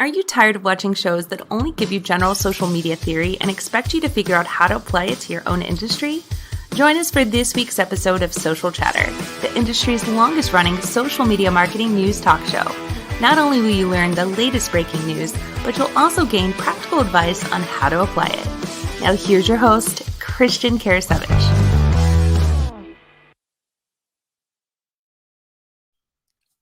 Are you tired of watching shows that only give you general social media theory and expect you to figure out how to apply it to your own industry? Join us for this week's episode of Social Chatter, the industry's longest-running social media marketing news talk show. Not only will you learn the latest breaking news, but you'll also gain practical advice on how to apply it. Now here's your host, Christian Karasevich.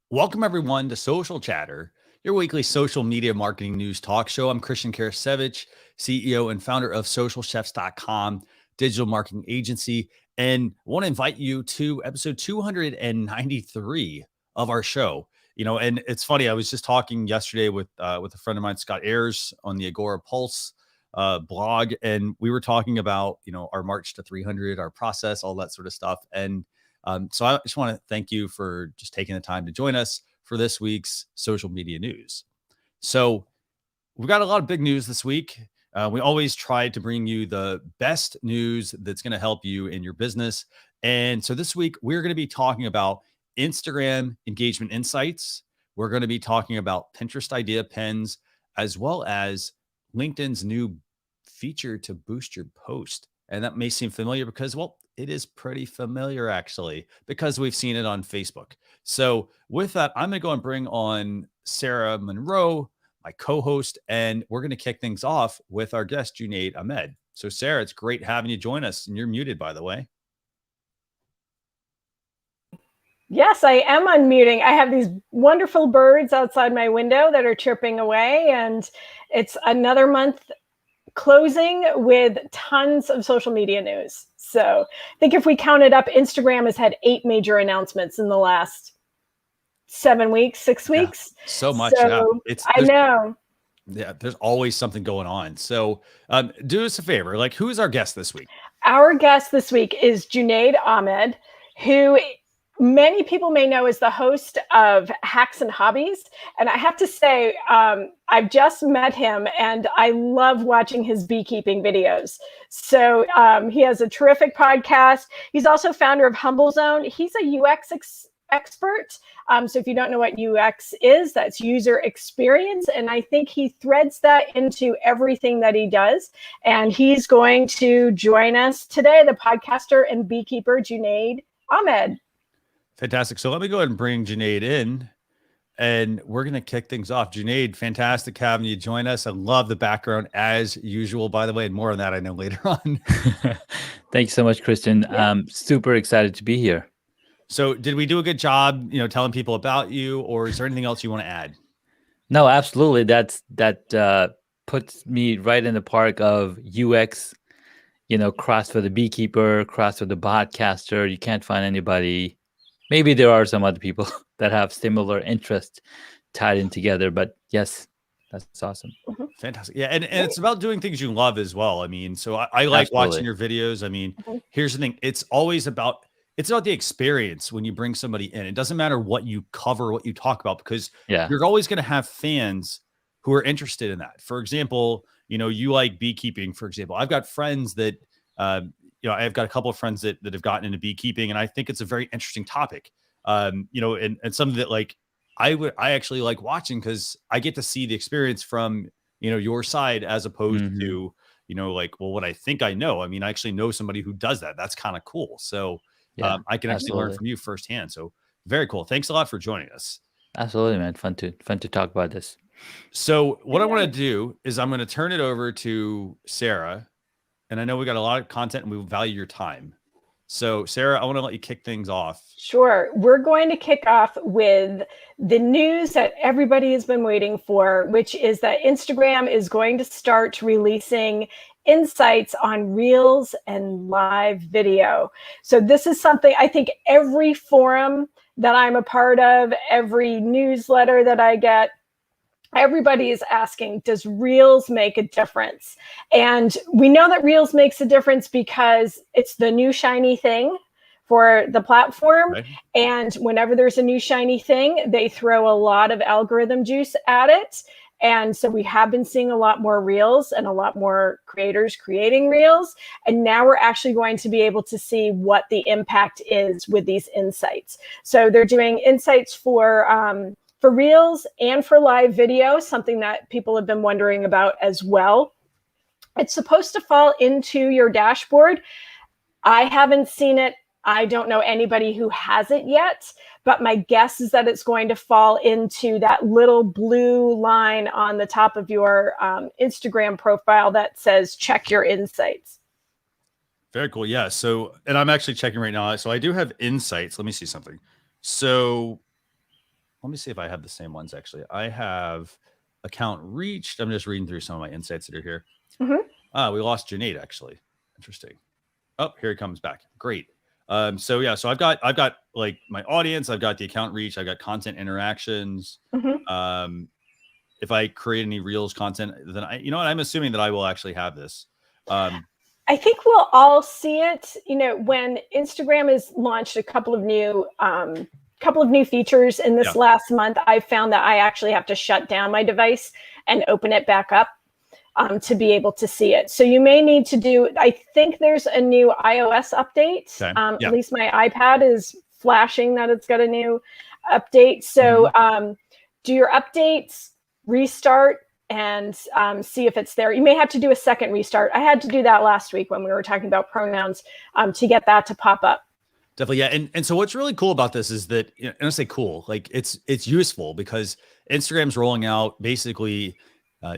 Welcome everyone to Social Chatter, your weekly social media marketing news talk show. I'm Christian Karasevich, CEO and founder of socialchefs.com, digital marketing agency, and want to invite you to episode 293 of our show. And it's funny, I was just talking yesterday with a friend of mine, Scott Ayers, on the Agora Pulse blog, and we were talking about, our march to 300, our process, all that sort of stuff. And so I just want to thank you for just taking the time to join us for this week's social media news. So we've got a lot of big news this week. We always try to bring you the best news that's going to help you in your business. And so this week, we're going to be talking about Instagram engagement insights. We're going to be talking about Pinterest idea pins, as well as LinkedIn's new feature to boost your post. And that may seem familiar because, well, it is pretty familiar actually, because we've seen it on Facebook. So with that, I'm going to go and bring on Sarah Monroe, my co-host, and we're going to kick things off with our guest, Junaid Ahmed. So Sarah, it's great having you join us. And you're muted, by the way. Yes, I am unmuting. I have these wonderful birds outside my window that are chirping away, and it's another month closing with tons of social media news. So I think if we count it up, Instagram has had 8 major announcements in the last 7 weeks, 6 weeks. Yeah, so much. So, yeah. I know. Yeah, there's always something going on. So do us a favor. Who's our guest this week? Our guest this week is Junaid Ahmed, who many people may know as the host of Hacks and Hobbies. And I have to say, I've just met him and I love watching his beekeeping videos. So he has a terrific podcast. He's also founder of Humble Zone. He's a UX expert. So if you don't know what UX is, that's user experience. And I think he threads that into everything that he does. And he's going to join us today, the podcaster and beekeeper, Junaid Ahmed. Fantastic. So let me go ahead and bring Junaid in, and we're going to kick things off. Junaid, fantastic having you join us. I love the background as usual, by the way, and more on that I know later on. Thank you so much, Christian. Yeah. I'm super excited to be here. So did we do a good job, telling people about you, or is there anything else you want to add? No, absolutely. That puts me right in the park of UX, cross for the beekeeper, cross for the podcaster. You can't find anybody. Maybe there are some other people that have similar interests tied in together, but yes, that's awesome. Fantastic. Yeah. And it's about doing things you love as well. I mean, so I like watching your videos. I mean, here's the thing. It's about the experience when you bring somebody in. It doesn't matter what you cover, what you talk about, because you're always going to have fans who are interested in that. For example, you like beekeeping, for example. I've got friends that, I've got a couple of friends that have gotten into beekeeping, and I think it's a very interesting topic. And something that I actually like watching because I get to see the experience from, your side as opposed to, what I think I know. I mean, I actually know somebody who does that. That's kind of cool. So I can actually learn from you firsthand. So very cool. Thanks a lot for joining us. Absolutely, man. Fun to talk about this. So what I want to do is I'm going to turn it over to Sarah. And I know we got a lot of content and we value your time. So Sarah, I want to let you kick things off. Sure. We're going to kick off with the news that everybody has been waiting for, which is that Instagram is going to start releasing insights on Reels and live video. So this is something I think every forum that I'm a part of, every newsletter that I get, everybody is asking, does Reels make a difference? And we know that Reels makes a difference because it's the new shiny thing for the platform. Right. And whenever there's a new shiny thing, they throw a lot of algorithm juice at it. And so we have been seeing a lot more Reels and a lot more creators creating Reels. And now we're actually going to be able to see what the impact is with these insights. So they're doing insights for for Reels and for live video, something that people have been wondering about as well. It's supposed to fall into your dashboard. I haven't seen it. I don't know anybody who has it yet, but my guess is that it's going to fall into that little blue line on the top of your Instagram profile that says check your insights. Very cool. Yeah. So, and I'm actually checking right now. So I do have insights. Let me see something. So let me see if I have the same ones. Actually, I have account reached. I'm just reading through some of my insights that are here. We lost Junaid, actually. Interesting. Oh, here he comes back. Great. So yeah, so I've got like my audience, I've got the account reach, I've got content interactions. If I create any Reels content, then I'm assuming that I will actually have this. I think we'll all see it. When Instagram has launched a couple of new features in this last month, I found that I actually have to shut down my device and open it back up to be able to see it. So you may need to do, I think there's a new iOS update. Okay. At least my iPad is flashing that it's got a new update. So do your updates, restart, and see if it's there. You may have to do a second restart. I had to do that last week when we were talking about pronouns to get that to pop up. Definitely. Yeah. And so what's really cool about this is that, and I say cool, like it's useful because Instagram's rolling out basically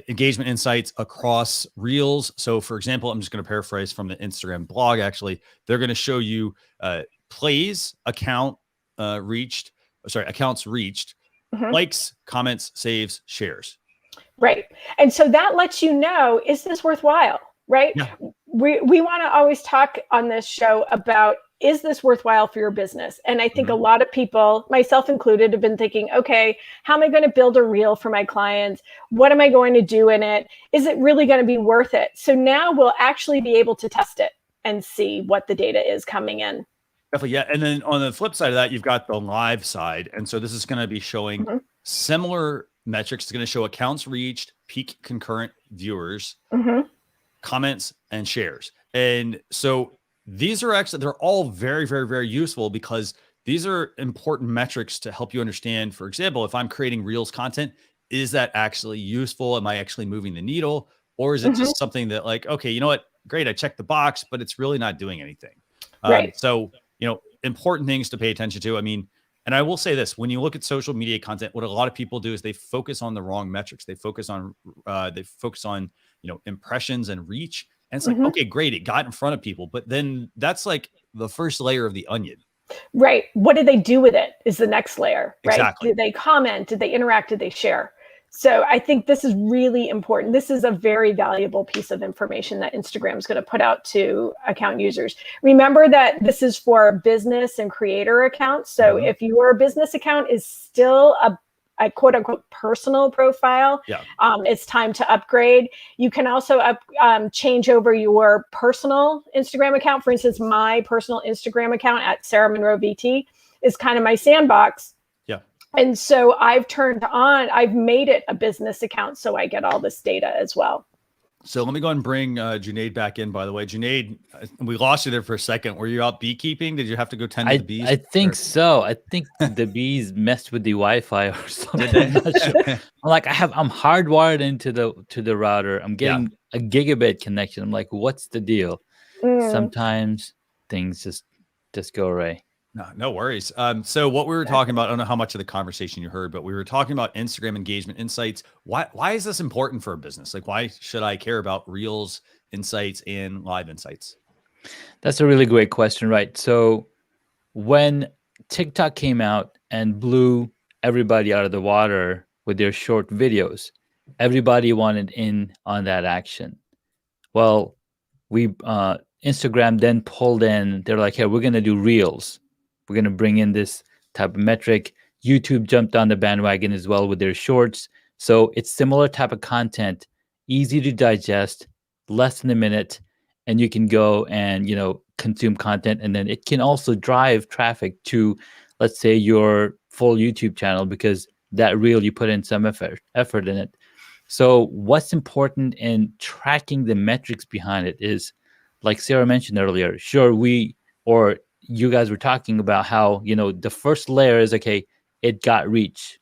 engagement insights across Reels. So for example, I'm just going to paraphrase from the Instagram blog. Actually, they're going to show you plays, accounts reached, likes, comments, saves, shares. Right. And so that lets you know, is this worthwhile? Right. Yeah. We want to always talk on this show about, is this worthwhile for your business? And I think a lot of people, myself included, have been thinking, okay, how am I going to build a reel for my clients? What am I going to do in it? Is it really going to be worth it? So now we'll actually be able to test it and see what the data is coming in. Definitely. Yeah. And then on the flip side of that, you've got the live side. And so this is going to be showing similar metrics. It's going to show accounts reached, peak concurrent viewers, comments, and shares. And so these are actually, they're all very, very, very useful because these are important metrics to help you understand. For example, if I'm creating Reels content, is that actually useful? Am I actually moving the needle? Or is it just something that like, okay, you know what? Great. I checked the box, but it's really not doing anything. Right. So, important things to pay attention to. I mean, and I will say this, when you look at social media content, what a lot of people do is they focus on the wrong metrics. They focus on, impressions and reach. And it's like, okay, great. It got in front of people, but then that's like the first layer of the onion. Right. What did they do with it is the next layer, right? Exactly. Did they comment? Did they interact? Did they share? So I think this is really important. This is a very valuable piece of information that Instagram is going to put out to account users. Remember that this is for business and creator accounts. So if your business account is still a quote unquote personal profile, it's time to upgrade. You can also change over your personal Instagram account. For instance, my personal Instagram account at Sarah Monroe VT is kind of my sandbox. And so I've made it a business account so I get all this data as well. So let me go ahead and bring Junaid back in, by the way. Junaid, we lost you there for a second. Were you out beekeeping? Did you have to go tend to the bees? I think so. I think the bees messed with the Wi-Fi or something. I'm not sure. I'm hardwired into the router. I'm getting a gigabit connection. I'm like, what's the deal? Sometimes things just go away. No worries. So what we were talking about, I don't know how much of the conversation you heard, but we were talking about Instagram engagement insights. Why is this important for a business? Like, why should I care about Reels insights and live insights? That's a really great question, right? So when TikTok came out and blew everybody out of the water with their short videos, everybody wanted in on that action. Well, Instagram then pulled in, they're like, hey, we're going to do Reels. We're going to bring in this type of metric. YouTube jumped on the bandwagon as well with their shorts. So it's similar type of content, easy to digest, less than a minute, and you can go and, consume content. And then it can also drive traffic to, let's say, your full YouTube channel because that reel, you put in some effort in it. So what's important in tracking the metrics behind it is, like Sarah mentioned earlier, sure, you guys were talking about how, the first layer is, okay, it got reach.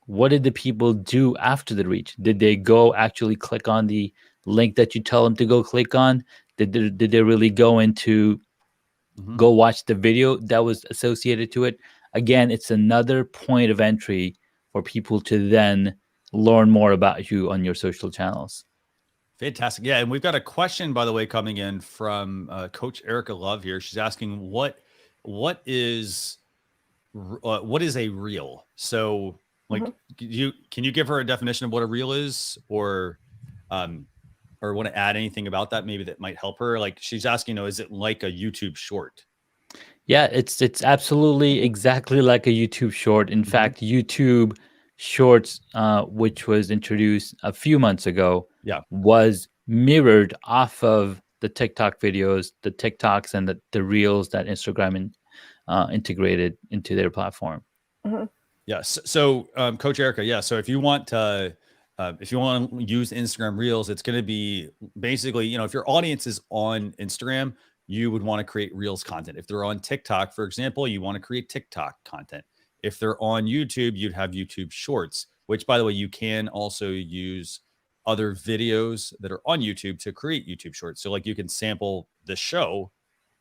what did the people do after the reach? Did they go actually click on the link that you tell them to go click on? Did they really go into go watch the video that was associated to it? Again, it's another point of entry for people to then learn more about you on your social channels. Fantastic. Yeah. And we've got a question, by the way, coming in from Coach Erica Love here. She's asking what is a reel? So like, can you give her a definition of what a reel is, or want to add anything about that maybe that might help her? Like she's asking, is it like a YouTube short? Yeah, it's absolutely exactly like a YouTube short. In fact, YouTube Shorts, which was introduced a few months ago, was mirrored off of the TikTok videos, the TikToks, and the Reels that Instagram integrated into their platform. Yes. So, Coach Erica, yeah. So if you want to use Instagram Reels, it's going to be basically, if your audience is on Instagram, you would want to create Reels content. If they're on TikTok, for example, you want to create TikTok content. If they're on YouTube, you'd have YouTube Shorts, which, by the way, you can also use other videos that are on YouTube to create YouTube Shorts. So like you can sample the show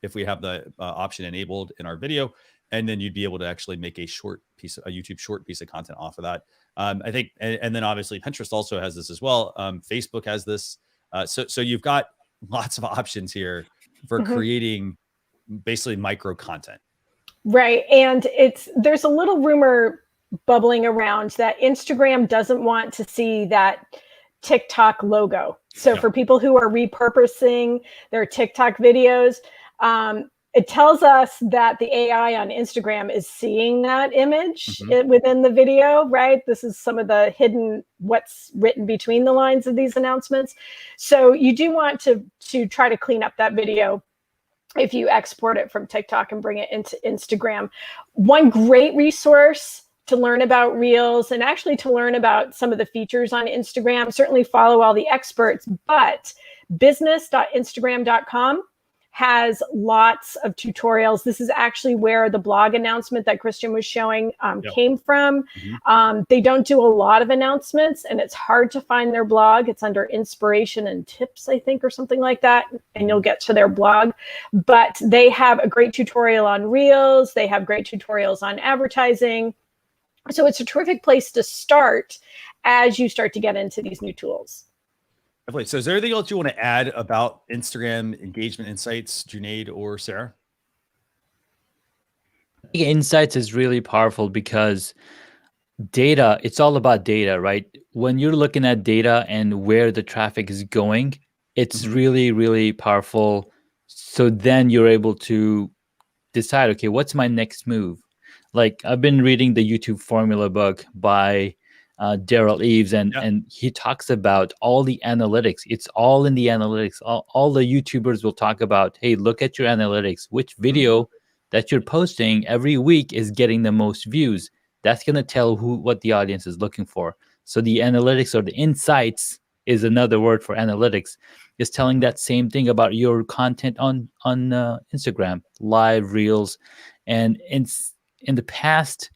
if we have the option enabled in our video, and then you'd be able to actually make a YouTube short piece of content off of that. I think, and then obviously Pinterest also has this as well. Facebook has this. So you've got lots of options here for creating basically micro content. Right. And there's a little rumor bubbling around that Instagram doesn't want to see that TikTok logo. So for people who are repurposing their TikTok videos, it tells us that the AI on Instagram is seeing that image within the video, right? This is some of the hidden, what's written between the lines of these announcements. So you do want to try to clean up that video if you export it from TikTok and bring it into Instagram. One great resource to learn about Reels and actually to learn about some of the features on Instagram, certainly follow all the experts, but business.instagram.com has lots of tutorials. This is actually where the blog announcement that Christian was showing came from. They don't do a lot of announcements, and it's hard to find their blog. It's under inspiration and tips, I think, or something like that, and you'll get to their blog. But they have a great tutorial on Reels. They have great tutorials on advertising. So it's a terrific place to start as you start to get into these new tools. So is there anything else you want to add about Instagram engagement insights, Junaid or Sarah? Insights is really powerful because data, it's all about data, right? When you're looking at data and where the traffic is going, it's really, really powerful. So then you're able to decide, okay, what's my next move? Like I've been reading the YouTube formula book by Daryl Eves, and he talks about all the analytics. It's all in the analytics. All the YouTubers will talk about, hey, look at your analytics. Which video that you're posting every week is getting the most views? That's going to tell what the audience is looking for. So the analytics, or the insights is another word for analytics, is telling that same thing about your content on Instagram, live Reels. And in the past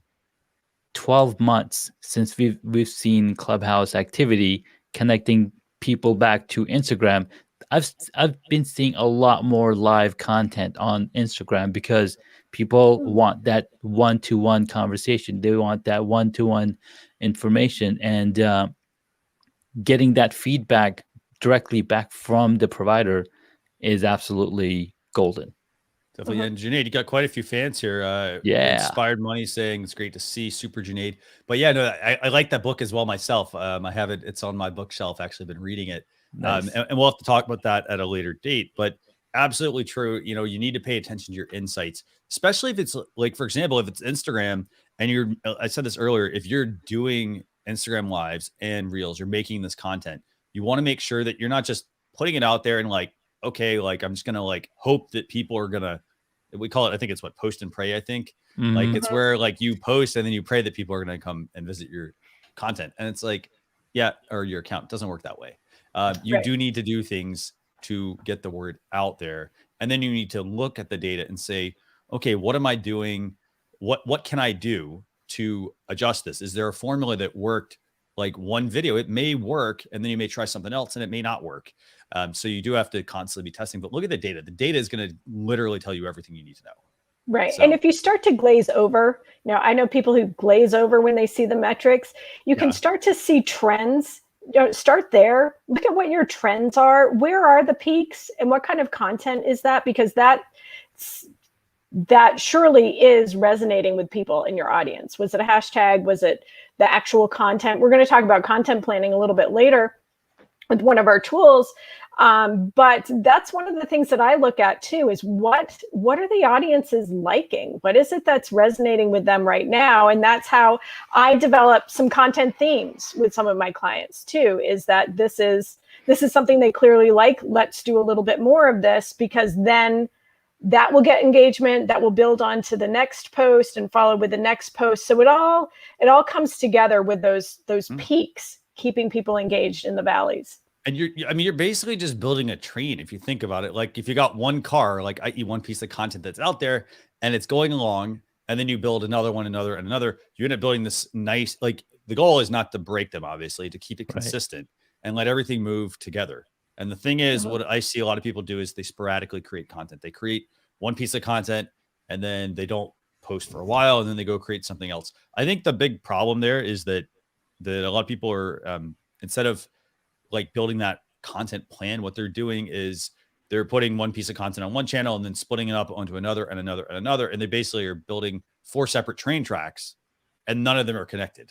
12 months since we've seen Clubhouse activity connecting people back to Instagram, I've been seeing a lot more live content on Instagram because people want that one-to-one conversation. They want that one-to-one information, and getting that feedback directly back from the provider is absolutely golden. Definitely. And Junaid, you got quite a few fans here. Inspired Money saying it's great to see. Super Junaid. But yeah, no, I like that book as well myself. I have it. It's on my bookshelf. Actually been reading it. Nice. And we'll have to talk about that at a later date. But absolutely true. You need to pay attention to your insights, especially if it's like, for example, if it's Instagram and I said this earlier, if you're doing Instagram lives and Reels, you're making this content, you want to make sure that you're not just putting it out there and like, okay, like I'm just gonna like hope that people are gonna, we call it, I think it's what, post and pray. I think like it's where like you post and then you pray that people are gonna come and visit your content, and it's like, or your account. It doesn't work that way. You do need to do things to get the word out there, and then you need to look at the data and say, okay, what am I doing? What can I do to adjust this? Is there a formula that worked like one video? It may work, and then you may try something else and it may not work. So you do have to constantly be testing, but look at the data. The data is going to literally tell you everything you need to know. Right. So, and if you start to glaze over, I know people who glaze over when they see the metrics, you can start to see trends. Start there. Look at what your trends are. Where are the peaks and what kind of content is that? Because that surely is resonating with people in your audience. Was it a hashtag? Was it the actual content? We're going to talk about content planning a little bit later with one of our tools. But that's one of the things that I look at too, is what are the audiences liking? What is it that's resonating with them right now? And that's how I develop some content themes with some of my clients too, is that this is something they clearly like. Let's do a little bit more of this, because then that will get engagement, that will build on to the next post and follow with the next post. So it all comes together with those peaks, keeping people engaged in the valleys. And you're basically just building a train. If you think about it, like if you got one car, like i.e. one piece of content that's out there and it's going along, and then you build another one, another, and another, you end up building this nice, like the goal is not to break them, obviously, to keep it consistent and let everything move together. And the thing is, what I see a lot of people do is they sporadically create content. They create one piece of content and then they don't post for a while, and then they go create something else. I think the big problem there is that a lot of people are, instead of like building that content plan, what they're doing is they're putting one piece of content on one channel and then splitting it up onto another and another and another. And they basically are building 4 separate train tracks, and none of them are connected.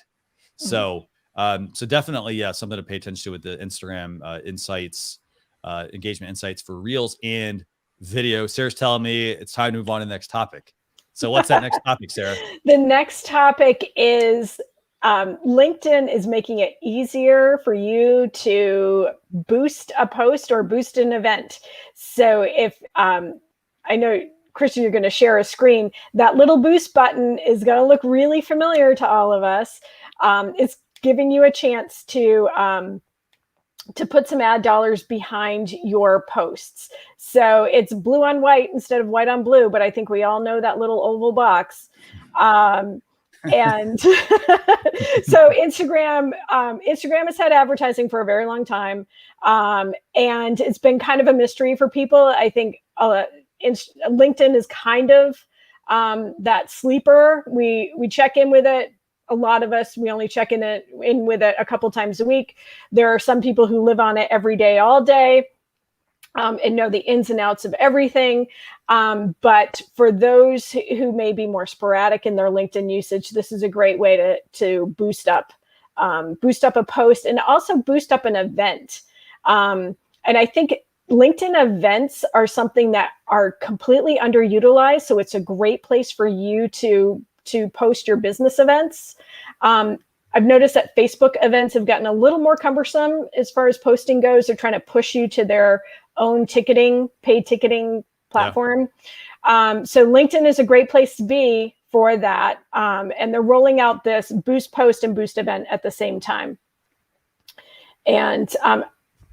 So, so definitely, something to pay attention to with the Instagram insights, engagement insights for Reels and video. Sarah's telling me it's time to move on to the next topic. So what's that next topic, Sarah? The next topic is LinkedIn is making it easier for you to boost a post or boost an event. So if I know, Christian, you're going to share a screen, that little boost button is going to look really familiar to all of us. It's giving you a chance to put some ad dollars behind your posts. So it's blue on white instead of white on blue, but I think we all know that little oval box. And so Instagram has had advertising for a very long time. And it's been kind of a mystery for people. I think LinkedIn is kind of that sleeper. We check in with it. A lot of us, we only check in with it a couple times a week. There are some people who live on it every day, all day. And know the ins and outs of everything. But for those who may be more sporadic in their LinkedIn usage, this is a great way to boost up a post and also boost up an event. And I think LinkedIn events are something that are completely underutilized. So it's a great place for you to post your business events. I've noticed that Facebook events have gotten a little more cumbersome as far as posting goes. They're trying to push you to their own paid ticketing platform. So LinkedIn is a great place to be for that. And they're rolling out this boost post and boost event at the same time. And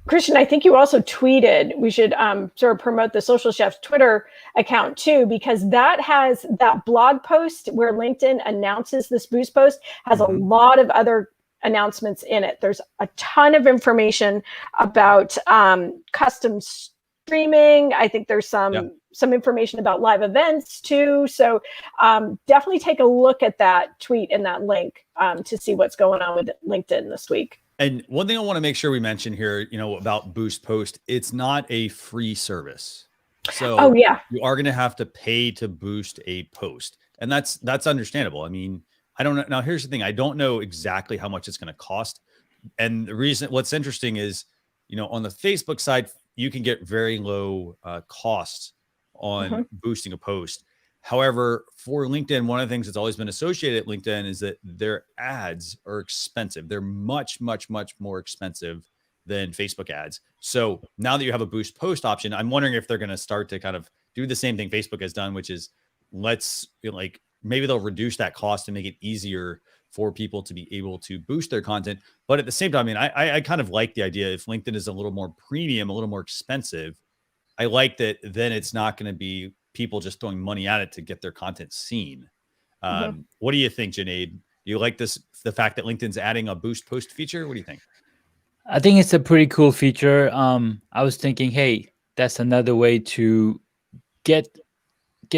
Christian, I think you also tweeted, we should sort of promote the Social Chef's Twitter account too, because that has that blog post where LinkedIn announces this boost post has a lot of other announcements in it. There's a ton of information about custom streaming. I think there's some information about live events too. So definitely take a look at that tweet and that link to see what's going on with LinkedIn this week. And one thing I want to make sure we mention here, about Boost Post, it's not a free service. So you are going to have to pay to boost a post. And that's understandable. I mean, I don't know. Now, here's the thing. I don't know exactly how much it's going to cost. And the reason, what's interesting is, on the Facebook side, you can get very low costs on boosting a post. However, for LinkedIn, one of the things that's always been associated at LinkedIn is that their ads are expensive. They're much, much, much more expensive than Facebook ads. So now that you have a boost post option, I'm wondering if they're going to start to kind of do the same thing Facebook has done, which is maybe they'll reduce that cost and make it easier for people to be able to boost their content. But at the same time, I mean, I kind of like the idea if LinkedIn is a little more premium, a little more expensive, I like that then it's not going to be people just throwing money at it to get their content seen. What do you think, Junaid? Do you like the fact that LinkedIn's adding a boost post feature? What do you think? I think it's a pretty cool feature. I was thinking, hey, that's another way to get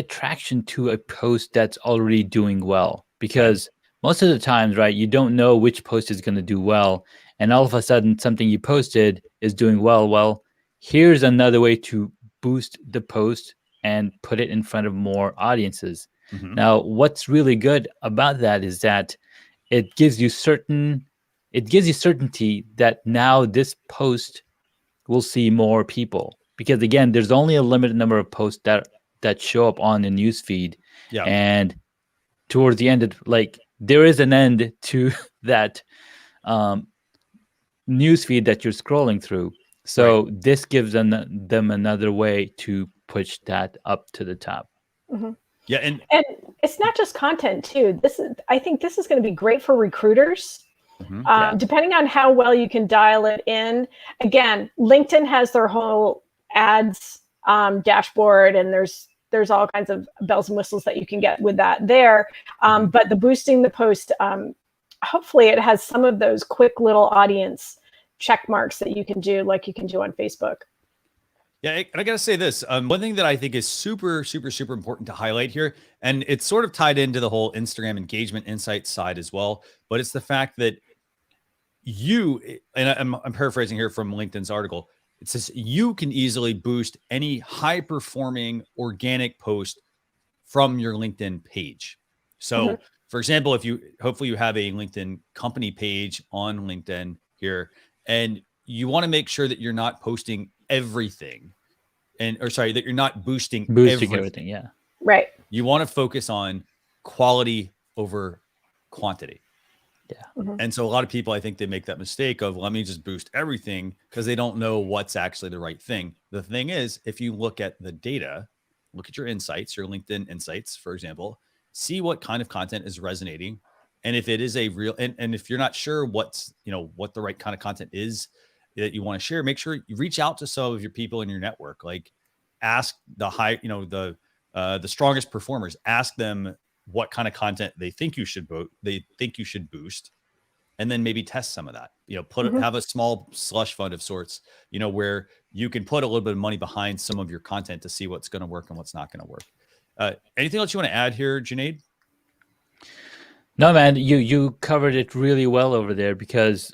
traction to a post that's already doing well, because most of the times, right, you don't know which post is going to do well, and all of a sudden something you posted is doing well. Here's another way to boost the post and put it in front of more audiences. Now, what's really good about that is that it gives you certainty that now this post will see more people, because again, there's only a limited number of posts that show up on the news feed. And towards the end, there is an end to that news feed that you're scrolling through. So this gives them another way to push that up to the top. Yeah, and it's not just content too. I think this is going to be great for recruiters. Depending on how well you can dial it in. Again, LinkedIn has their whole ads dashboard, and there's all kinds of bells and whistles that you can get with that there. But the boosting the post, hopefully it has some of those quick little audience check marks that you can do, like you can do on Facebook. Yeah, and I got to say this. One thing that I think is super, super, super important to highlight here, and it's sort of tied into the whole Instagram engagement insights side as well, but it's the fact that I'm paraphrasing here from LinkedIn's article. It says you can easily boost any high-performing organic post from your LinkedIn page. So, for example, hopefully you have a LinkedIn company page on LinkedIn here, and you want to make sure that you're not posting everything, that you're not boosting everything. Yeah, right. You want to focus on quality over quantity. Yeah. And so a lot of people, I think they make that mistake of, let me just boost everything, because they don't know what's actually the right thing. The thing is, if you look at the data, look at your insights, your LinkedIn insights, for example, see what kind of content is resonating. And if it is a real, and if you're not sure what the right kind of content is that you want to share, make sure you reach out to some of your people in your network. Like, ask the strongest performers, ask them what kind of content they think you should boost, and then maybe test some of that. Have a small slush fund of sorts, where you can put a little bit of money behind some of your content to see what's going to work and what's not going to work. Anything else you want to add here, Junaid? No, man, you covered it really well over there, because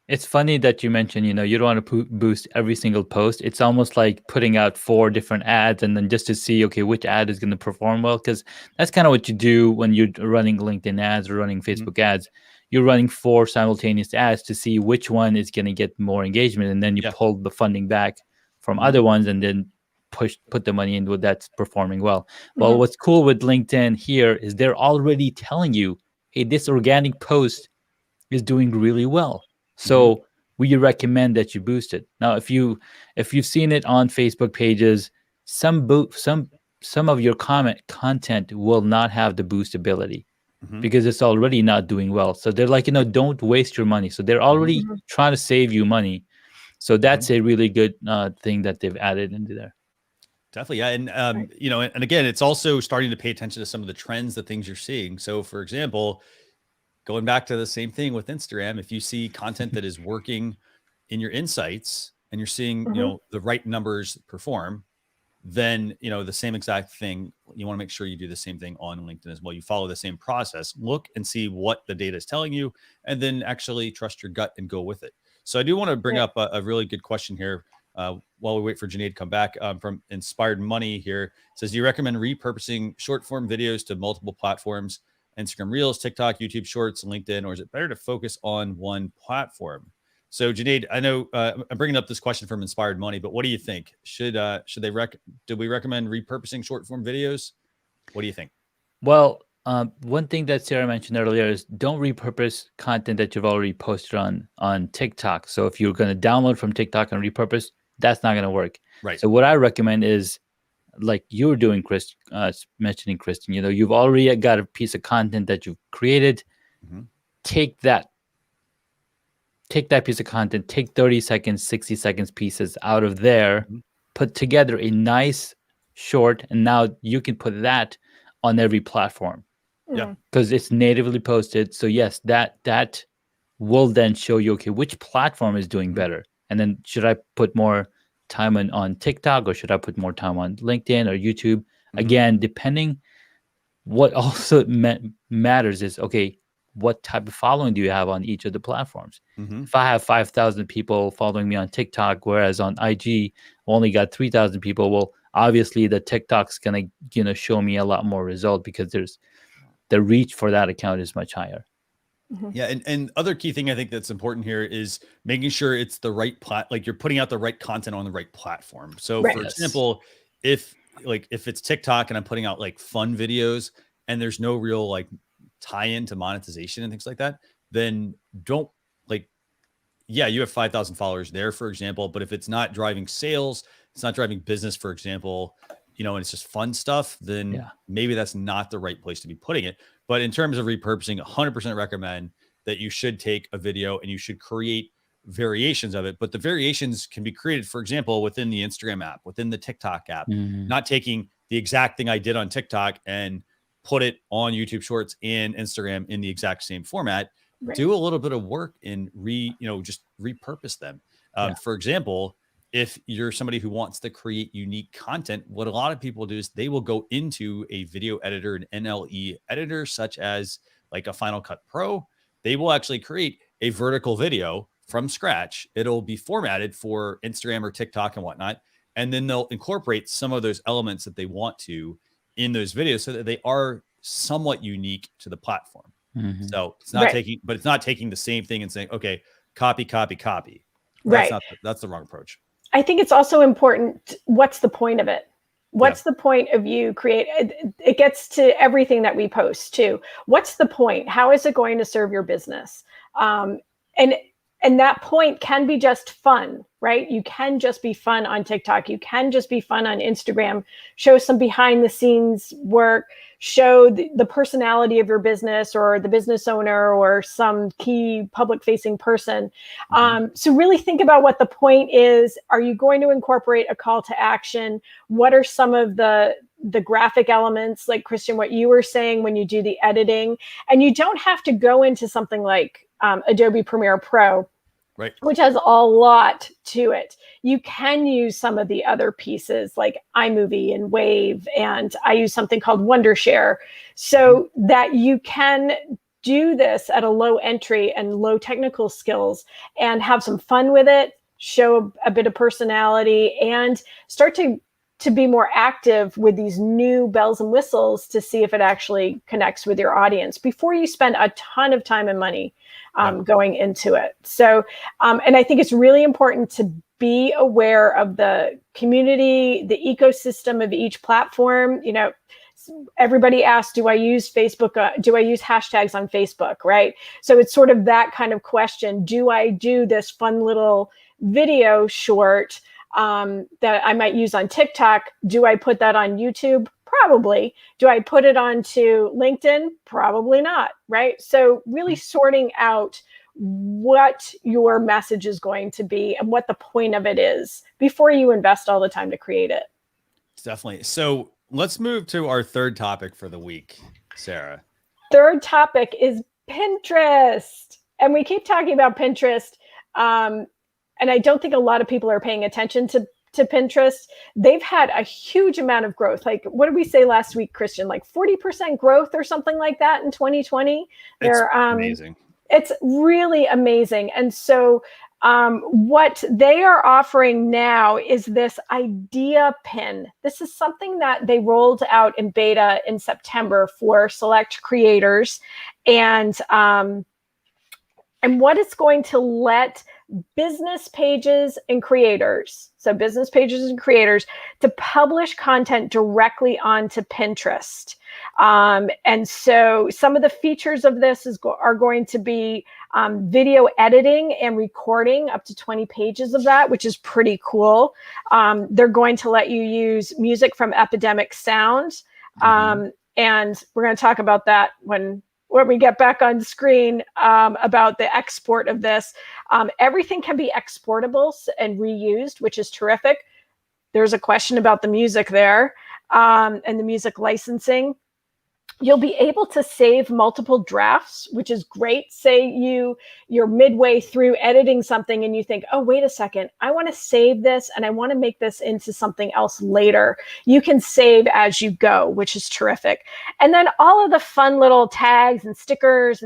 it's funny that you mentioned, you don't want to boost every single post. It's almost like putting out 4 different ads and then just to see, okay, which ad is going to perform well, because that's kind of what you do when you're running LinkedIn ads or running Facebook ads. You're running 4 simultaneous ads to see which one is going to get more engagement, and then you pull the funding back from other ones and then put the money into that's performing well. Well, what's cool with LinkedIn here is they're already telling you, hey, this organic post is doing really well, so we recommend that you boost it. Now, if you've seen it on Facebook pages, some of your content will not have the boost ability because it's already not doing well. So they're like, don't waste your money. So they're already trying to save you money. So that's a really good thing that they've added into there. Definitely. Yeah. And, and again, it's also starting to pay attention to some of the trends, the things you're seeing. So, for example, going back to the same thing with Instagram, if you see content that is working in your insights and you're seeing, the right numbers perform, then, the same exact thing, you want to make sure you do the same thing on LinkedIn as well. You follow the same process, look and see what the data is telling you, and then actually trust your gut and go with it. So I do want to bring up a really good question here while we wait for Junaid to come back, from Inspired Money here. It says, do you recommend repurposing short form videos to multiple platforms? Instagram Reels, TikTok, YouTube Shorts, and LinkedIn, or is it better to focus on one platform? So, Junaid, I know I'm bringing up this question from Inspired Money, but what do you think? Do we recommend repurposing short form videos? What do you think? Well, one thing that Sarah mentioned earlier is don't repurpose content that you've already posted on TikTok. So if you're going to download from TikTok and repurpose, that's not going to work. Right. So what I recommend is, like you were doing, Chris, mentioning Kristen, you've already got a piece of content that you've created. Take that piece of content, take 30 seconds, 60 seconds pieces out of there, put together a nice short, and now you can put that on every platform. Yeah. Because it's natively posted. So yes, that will then show you, okay, which platform is doing better. And then should I put more time on TikTok, or should I put more time on LinkedIn or YouTube? Again, depending, what also matters is, okay, what type of following do you have on each of the platforms? If I have 5,000 people following me on TikTok, whereas on IG only got 3,000 people, well, obviously the TikTok's gonna show me a lot more result, because the reach for that account is much higher. Yeah. And other key thing I think that's important here is making sure it's the right like you're putting out the right content on the right platform. So for example, if it's TikTok and I'm putting out like fun videos and there's no real like tie into monetization and things like that, then don't you have 5,000 followers there, for example, but if it's not driving sales, it's not driving business, for example, and it's just fun stuff, then maybe that's not the right place to be putting it. But in terms of repurposing, 100% recommend that you should take a video and you should create variations of it. But the variations can be created, for example, within the Instagram app, within the TikTok app, not taking the exact thing I did on TikTok and put it on YouTube Shorts and Instagram in the exact same format. Do a little bit of work and just repurpose them. For example, if you're somebody who wants to create unique content, what a lot of people do is they will go into a video editor, an NLE editor, such as like a Final Cut Pro. They will actually create a vertical video from scratch. It'll be formatted for Instagram or TikTok and whatnot. And then they'll incorporate some of those elements that they want to in those videos so that they are somewhat unique to the platform. So it's not it's not taking the same thing and saying, okay, copy. That's the wrong approach. I think it's also important. What's the point of it? What's the point of you create? It gets to everything that we post too. What's the point? How is it going to serve your business? And that point can be just fun, right? You can just be fun on TikTok. You can just be fun on Instagram. Show some behind the scenes work. Show the personality of your business or the business owner or some key public facing person. So really think about what the point is. Are you going to incorporate a call to action? What are some of the graphic elements, like Christian, what you were saying when you do the editing? And you don't have to go into something like Adobe Premiere Pro, which has a lot to it. You can use some of the other pieces like iMovie and Wave, and I use something called Wondershare, so that you can do this at a low entry and low technical skills and have some fun with it, show a bit of personality, and start to be more active with these new bells and whistles to see if it actually connects with your audience before you spend a ton of time and money going into it. So, and I think it's really important to be aware of the community, the ecosystem of each platform. Everybody asks, do I use Facebook? Do I use hashtags on Facebook? Right. So it's sort of that kind of question. Do I do this fun little video short that I might use on TikTok? Do I put that on YouTube? Probably. Do I put it onto LinkedIn? Probably not, right? So really sorting out what your message is going to be and what the point of it is before you invest all the time to create it. Definitely. So let's move to our third topic for the week, Sarah. Third topic is Pinterest. And we keep talking about Pinterest. And I don't think a lot of people are paying attention to Pinterest. They've had a huge amount of growth. Like, what did we say last week, Christian? Like 40% growth or something like that in 2020. It's amazing. It's really amazing. And so what they are offering now is this idea pin. This is something that they rolled out in beta in September for select creators. And what it's going to let business pages and creators, so business pages and creators, to publish content directly onto Pinterest. And so some of the features of this are going to be video editing and recording, up to 20 pages of that, which is pretty cool. They're going to let you use music from Epidemic Sound. And we're going to talk about that when we get back on screen, about the export of this. Everything can be exportable and reused, which is terrific. There's a question about the music there, and the music licensing. You'll be able to save multiple drafts, which is great. Say you're midway through editing something and you think, oh, wait a second, I want to save this and I want to make this into something else later. You can save as you go, which is terrific. And then all of the fun little tags and stickers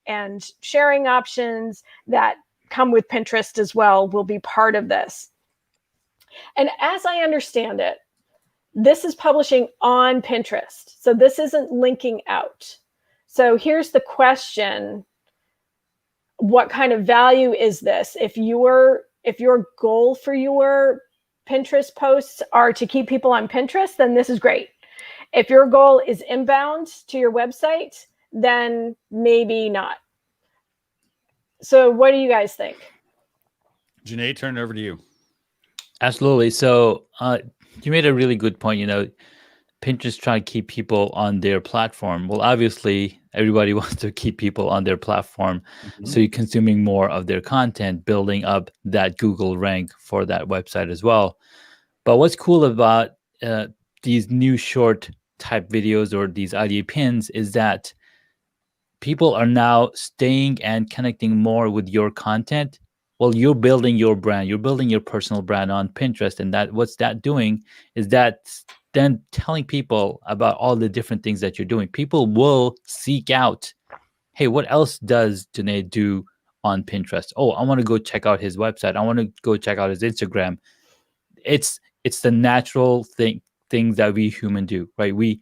and sharing options that come with Pinterest as well will be part of this. And as I understand it, this is publishing on Pinterest. So this isn't linking out. So here's the question. What kind of value is this? If your goal for your Pinterest posts are to keep people on Pinterest, then this is great. If your goal is inbound to your website, then maybe not. So what do you guys think? Junaid, turn it over to you. Absolutely. So you made a really good point. Pinterest trying to keep people on their platform. Well, obviously, everybody wants to keep people on their platform. Mm-hmm. So you're consuming more of their content, building up that Google rank for that website as well. But what's cool about these new short type videos or these idea pins is that people are now staying and connecting more with your content. Well, you're building your brand, you're building your personal brand on Pinterest. And that what's that doing is that then telling people about all the different things that you're doing. People will seek out, hey, what else does Junaid do on Pinterest? Oh, I want to go check out his website. I want to go check out his Instagram. It's the natural things that we human do, right? We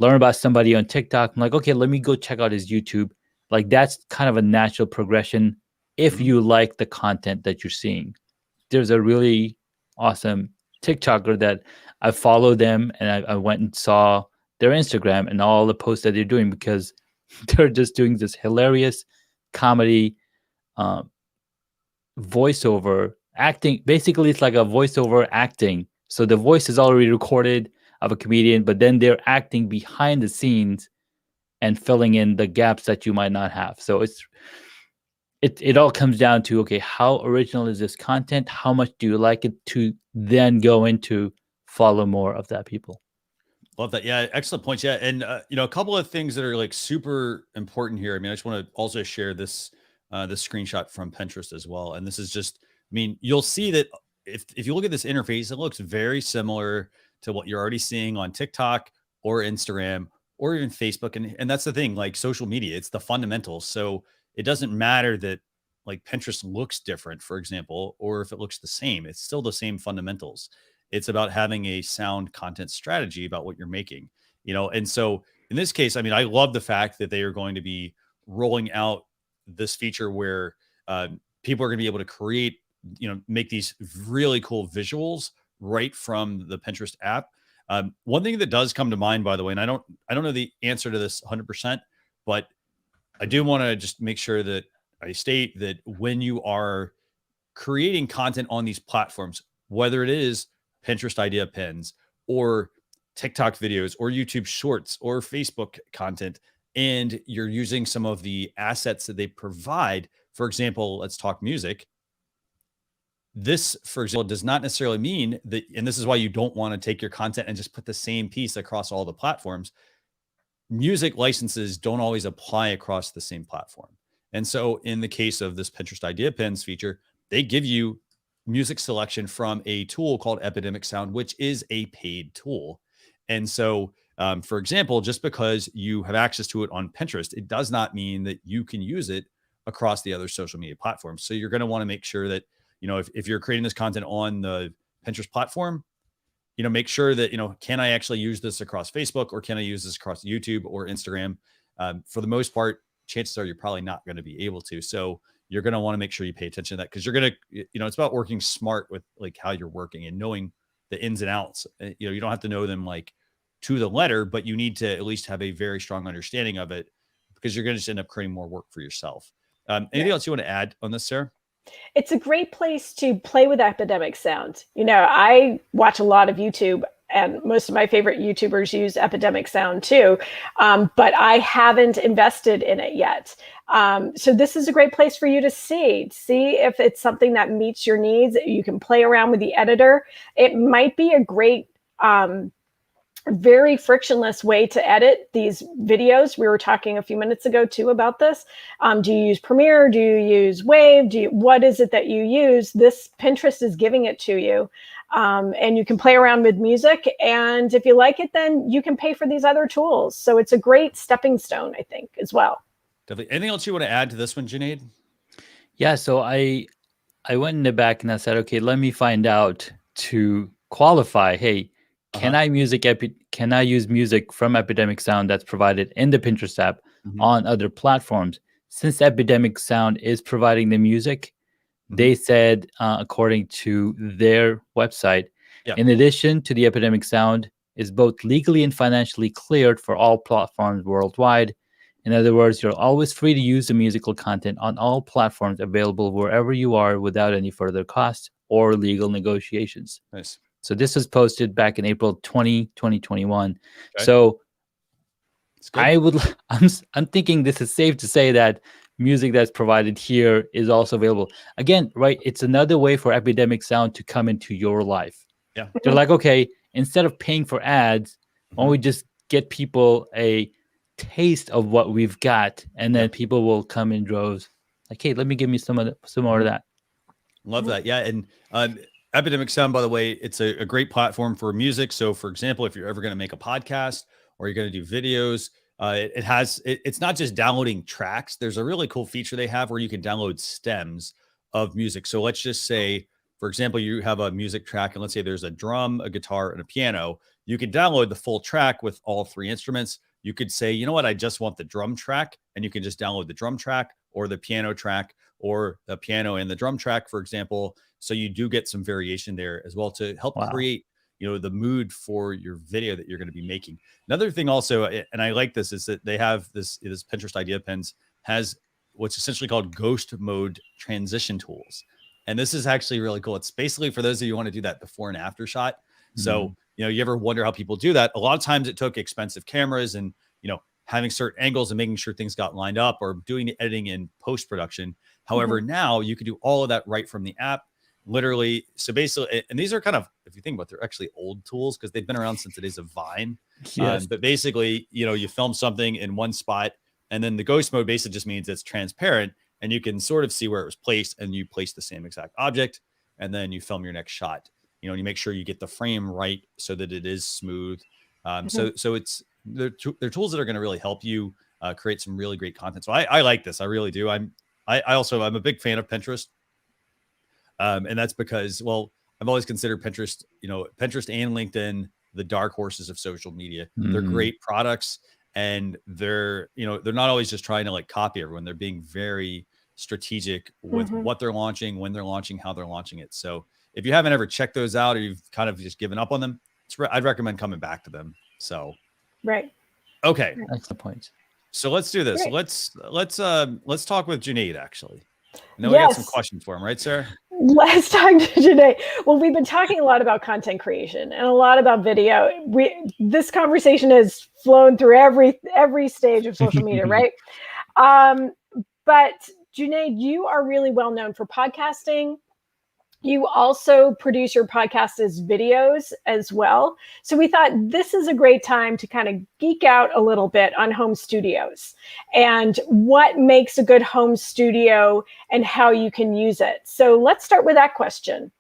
learn about somebody on TikTok. I'm like, okay, let me go check out his YouTube. Like that's kind of a natural progression if you like the content that you're seeing. There's a really awesome TikToker that I follow them and I went and saw their Instagram and all the posts that they're doing because they're just doing this hilarious comedy voiceover acting. Basically, it's like a voiceover acting. So the voice is already recorded of a comedian, but then they're acting behind the scenes and filling in the gaps that you might not have. So it all comes down to, okay, how original is this content? How much do you like it to then go into follow more of that people? Love that. Yeah. Excellent points. Yeah. And, a couple of things that are like super important here. I mean, I just want to also share this screenshot from Pinterest as well. And this is just, you'll see that if you look at this interface, it looks very similar to what you're already seeing on TikTok or Instagram or even Facebook. And that's the thing, like social media, it's the fundamentals. So it doesn't matter that like Pinterest looks different, for example, or if it looks the same, it's still the same fundamentals. It's about having a sound content strategy about what you're making, And so in this case, I love the fact that they are going to be rolling out this feature where people are going to be able to create, make these really cool visuals right from the Pinterest app. One thing that does come to mind, by the way, and I don't know the answer to this 100%, but I do want to just make sure that I state that when you are creating content on these platforms, whether it is Pinterest idea pins or TikTok videos or YouTube shorts or Facebook content, and you're using some of the assets that they provide, for example, let's talk music. This, for example, does not necessarily mean that, and this is why you don't want to take your content and just put the same piece across all the platforms. Music licenses don't always apply across the same platform. And so in the case of this Pinterest idea pins feature, they give you music selection from a tool called Epidemic Sound, which is a paid tool. And so, for example, just because you have access to it on Pinterest, it does not mean that you can use it across the other social media platforms. So you're going to want to make sure that, if you're creating this content on the Pinterest platform, make sure that, can I actually use this across Facebook or can I use this across YouTube or Instagram? For the most part, chances are you're probably not going to be able to. So you're going to want to make sure you pay attention to that because you're going to, it's about working smart with like how you're working and knowing the ins and outs. You don't have to know them like to the letter, but you need to at least have a very strong understanding of it because you're going to just end up creating more work for yourself. Anything else you want to add on this, Sarah? It's a great place to play with Epidemic Sound. I watch a lot of YouTube and most of my favorite YouTubers use Epidemic Sound too, but I haven't invested in it yet. So this is a great place for you to see if it's something that meets your needs. You can play around with the editor. It might be a great very frictionless way to edit these videos. We were talking a few minutes ago too about this. Do you use Premiere? Do you use Wave? What is it that you use? This Pinterest is giving it to you. And you can play around with music. And if you like it, then you can pay for these other tools. So it's a great stepping stone, I think, as well. Definitely. Anything else you want to add to this one, Junaid? Yeah, so I went in the back and I said, okay, let me find out to qualify. Hey, can I use music from Epidemic Sound that's provided in the Pinterest app on other platforms? Since Epidemic Sound is providing the music, they said, according to their website, in addition to the Epidemic Sound, is both legally and financially cleared for all platforms worldwide. In other words, you're always free to use the musical content on all platforms available wherever you are without any further cost or legal negotiations. Nice. So this was posted back in April 2021. Okay. So I'm thinking this is safe to say that music that's provided here is also available. Again, right? It's another way for Epidemic Sound to come into your life. Yeah. They're like, okay, instead of paying for ads, why don't we just get people a taste of what we've got, and then people will come in droves. Like, hey, let me give me some more of that. Love that. Yeah. And Epidemic Sound, by the way, it's a great platform for music. So for example, if you're ever going to make a podcast or you're going to do videos, it's not just downloading tracks. There's a really cool feature they have where you can download stems of music. So let's just say, for example, you have a music track and let's say there's a drum, a guitar, and a piano. You can download the full track with all three instruments. You could say, you know what, I just want the drum track, and you can just download the drum track or the piano track or the piano and the drum track, for example. So you do get some variation there as well to help create, the mood for your video that you're going to be making. Another thing also, and I like this, is that they have this Pinterest Idea Pins has what's essentially called ghost mode transition tools. And this is actually really cool. It's basically for those of you who want to do that before and after shot. So, you ever wonder how people do that? A lot of times it took expensive cameras and, having certain angles and making sure things got lined up or doing the editing in post-production. However, now you can do all of that right from the app, literally. So basically, and these are kind of, if you think about it, they're actually old tools because they've been around since the days of Vine. Yes. But basically, you film something in one spot, and then the ghost mode basically just means it's transparent and you can sort of see where it was placed, and you place the same exact object, and then you film your next shot. And you make sure you get the frame right so that it is smooth. So they're tools that are going to really help you create some really great content. So I like this. I really do. I'm a big fan of Pinterest. And that's because, I've always considered Pinterest, Pinterest and LinkedIn, the dark horses of social media. They're great products, and they're not always just trying to copy everyone. They're being very strategic with what they're launching, when they're launching, how they're launching it. So if you haven't ever checked those out, or you've kind of just given up on them, I'd recommend coming back to them. So, right. Okay. That's the point. So let's do this. Great. Let's talk with Junaid, actually. And then we got some questions for him, right, Sarah? Let's talk to Junaid. Well, we've been talking a lot about content creation and a lot about video. This conversation has flown through every stage of social media, right? But Junaid, you are really well known for podcasting. You also produce your podcast as videos as well. So we thought this is a great time to kind of geek out a little bit on home studios and what makes a good home studio and how you can use it. So let's start with that question.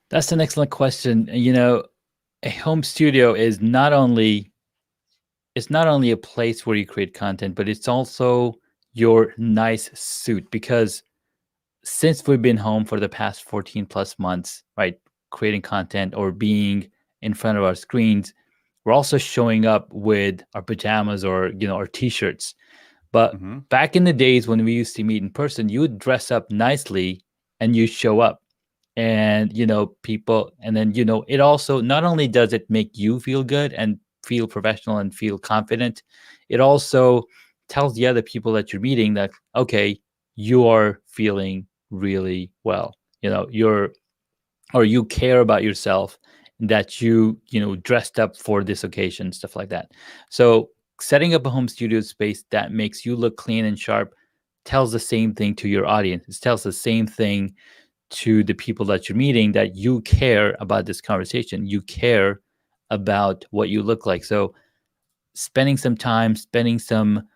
That's an excellent question. A home studio is not only a place where you create content, but it's also your nice suit, because since we've been home for the past 14 plus months, right, creating content or being in front of our screens, we're also showing up with our pajamas or, our t-shirts. But back in the days when we used to meet in person, you would dress up nicely and you show up, and, people, and then, it also, not only does it make you feel good and feel professional and feel confident, it also tells the other people that you're meeting that, okay, you are feeling really well, you care about yourself, that you dressed up for this occasion, stuff like that. So setting up a home studio space that makes you look clean and sharp tells the same thing to your audience. It tells the same thing to the people that you're meeting, that you care about this conversation. You care about what you look like. So spending some time, spending some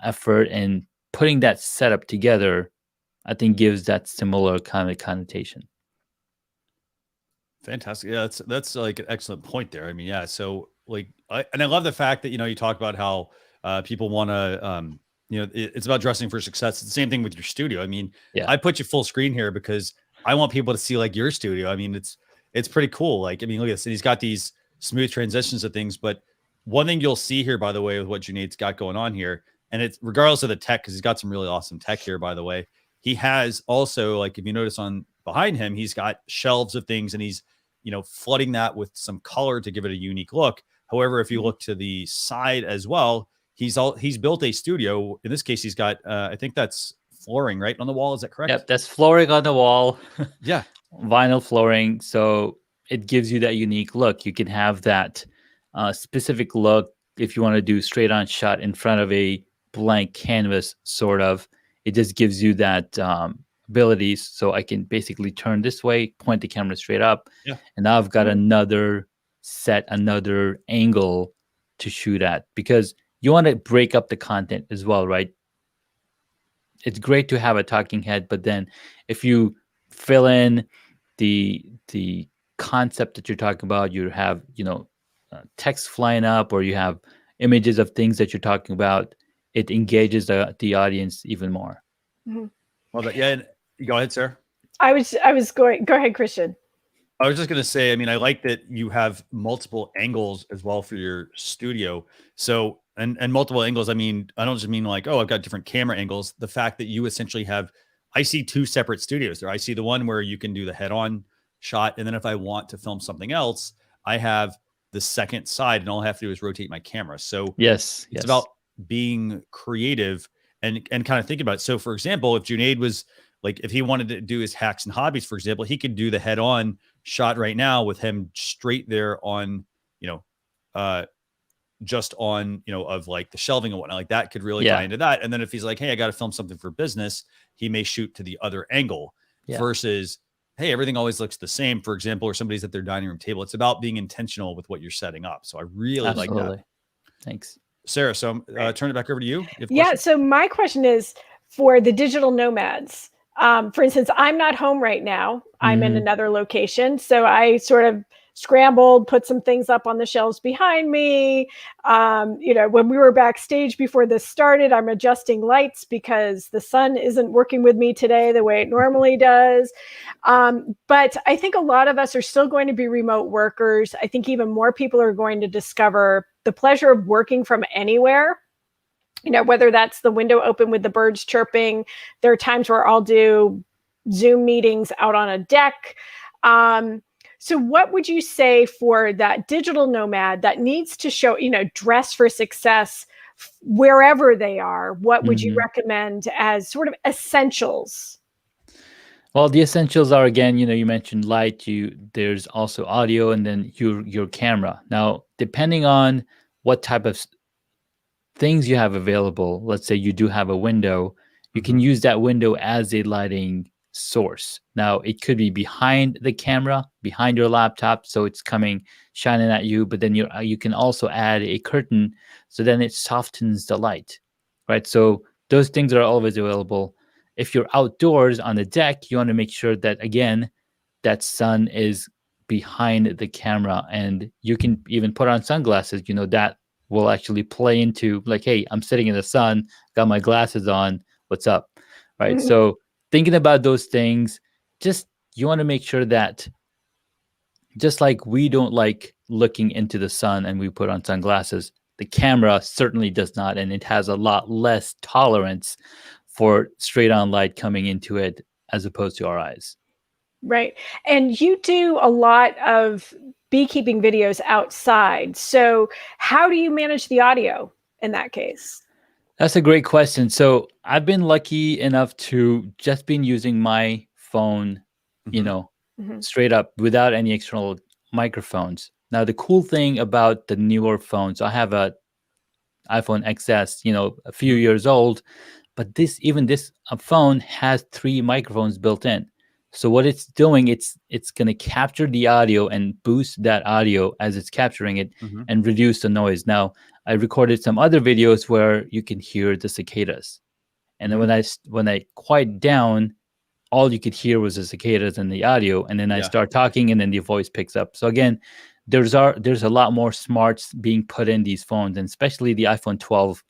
effort, and putting that setup together, I think gives that similar kind of connotation. Fantastic. Yeah, that's like an excellent point there. I mean, yeah. So like, I love the fact that, you talk about how people want to, it's about dressing for success. It's the same thing with your studio. I mean, Yeah. I put you full screen here because I want people to see like your studio. I mean, it's pretty cool. Like, I mean, look at this. And he's got these smooth transitions of things. But one thing you'll see here, by the way, with what Junaid's got going on here, and it's regardless of the tech, because he's got some really awesome tech here, by the way. He has also, like, if you notice on behind him, he's got shelves of things, and he's flooding that with some color to give it a unique look. However, if you look to the side as well, he's built a studio. In this case, he's got I think that's flooring right on the wall. Is that correct? Yep, that's flooring on the wall. Yeah, vinyl flooring. So it gives you that unique look. You can have that specific look if you want to do straight on shot in front of a blank canvas, sort of. It just gives you that abilities. So I can basically turn this way, point the camera straight up, yeah. And now I've got another angle to shoot at, because you want to break up the content as well, right? It's great to have a talking head, but then if you fill in the concept that you're talking about, you have text flying up, or you have images of things that you're talking about, it engages the audience even more. Mm-hmm. Well, yeah. And go ahead, Sarah. I was going. Go ahead, Christian. I was just going to say, I mean, I like that you have multiple angles as well for your studio. So, and multiple angles, I mean, I don't just mean like, oh, I've got different camera angles. The fact that you essentially have, I see two separate studios there. I see the one where you can do the head-on shot. And then if I want to film something else, I have the second side, and all I have to do is rotate my camera. So it's about being creative and kind of think about it. So for example, if Junaid was like, if he wanted to do his hacks and hobbies, for example, he could do the head-on shot right now with him straight there on, just on, of like the shelving and whatnot, like that could really tie into that. And then if he's like, hey, I got to film something for business, he may shoot to the other angle versus, hey, everything always looks the same, for example, or somebody's at their dining room table. It's about being intentional with what you're setting up. So I really like that. Thanks, Sarah. So turn it back over to you. Yeah. So my question is for the digital nomads. For instance, I'm not home right now. I'm in another location. So I sort of scrambled, put some things up on the shelves behind me. When we were backstage before this started, I'm adjusting lights because the sun isn't working with me today the way it normally does. But I think a lot of us are still going to be remote workers. I think even more people are going to discover the pleasure of working from anywhere. Whether that's the window open with the birds chirping. There are times where I'll do Zoom meetings out on a deck. So what would you say for that digital nomad that needs to show, dress for success wherever they are? What would you recommend as sort of essentials? Well, the essentials are, again, you mentioned light, there's also audio, and then your camera. Now, depending on what type of things you have available, let's say you do have a window, you can use that window as a lighting source. Now, it could be behind the camera, behind your laptop, so it's shining at you, but then you can also add a curtain, so then it softens the light, right? So those things are always available. If you're outdoors on the deck, you want to make sure that, again, that sun is behind the camera, and you can even put on sunglasses, that will actually play into like, hey, I'm sitting in the sun, got my glasses on, what's up, right? So thinking about those things, you want to make sure that, just like we don't like looking into the sun and we put on sunglasses, the camera certainly does not, and it has a lot less tolerance for straight on light coming into it as opposed to our eyes. Right. And you do a lot of beekeeping videos outside. So how do you manage the audio in that case? That's a great question. So I've been lucky enough to just been using my phone, straight up without any external microphones. Now, the cool thing about the newer phones, I have a iPhone XS, a few years old, but this phone has 3 microphones built in. So what it's doing, it's going to capture the audio and boost that audio as it's capturing it Mm-hmm. and reduce the noise. Now, I recorded some other videos where you can hear the cicadas. And then when I quiet down, all you could hear was the cicadas and the audio. And then I start talking and then the voice picks up. So again, there's a lot more smarts being put in these phones, and especially the iPhone 12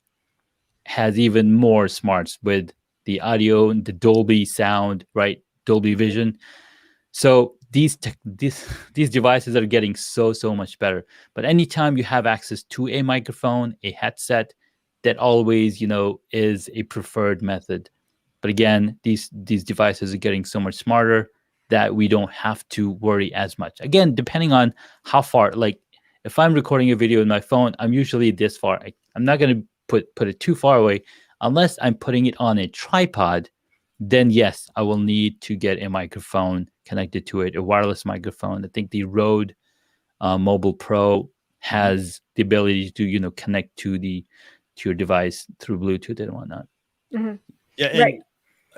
has even more smarts with the audio and the Dolby sound, right? Dolby Vision. So these devices are getting so much better. But anytime you have access to a microphone, a headset, that always, is a preferred method. But again, these devices are getting so much smarter that we don't have to worry as much. Again, depending on how far, like if I'm recording a video with my phone, I'm usually this far. I'm not going to put it too far away unless I'm putting it on a tripod. Then yes, I will need to get a microphone connected to it, a wireless microphone. I think the Rode Mobile Pro has the ability to connect to your device through Bluetooth and whatnot. Mm-hmm. Yeah, and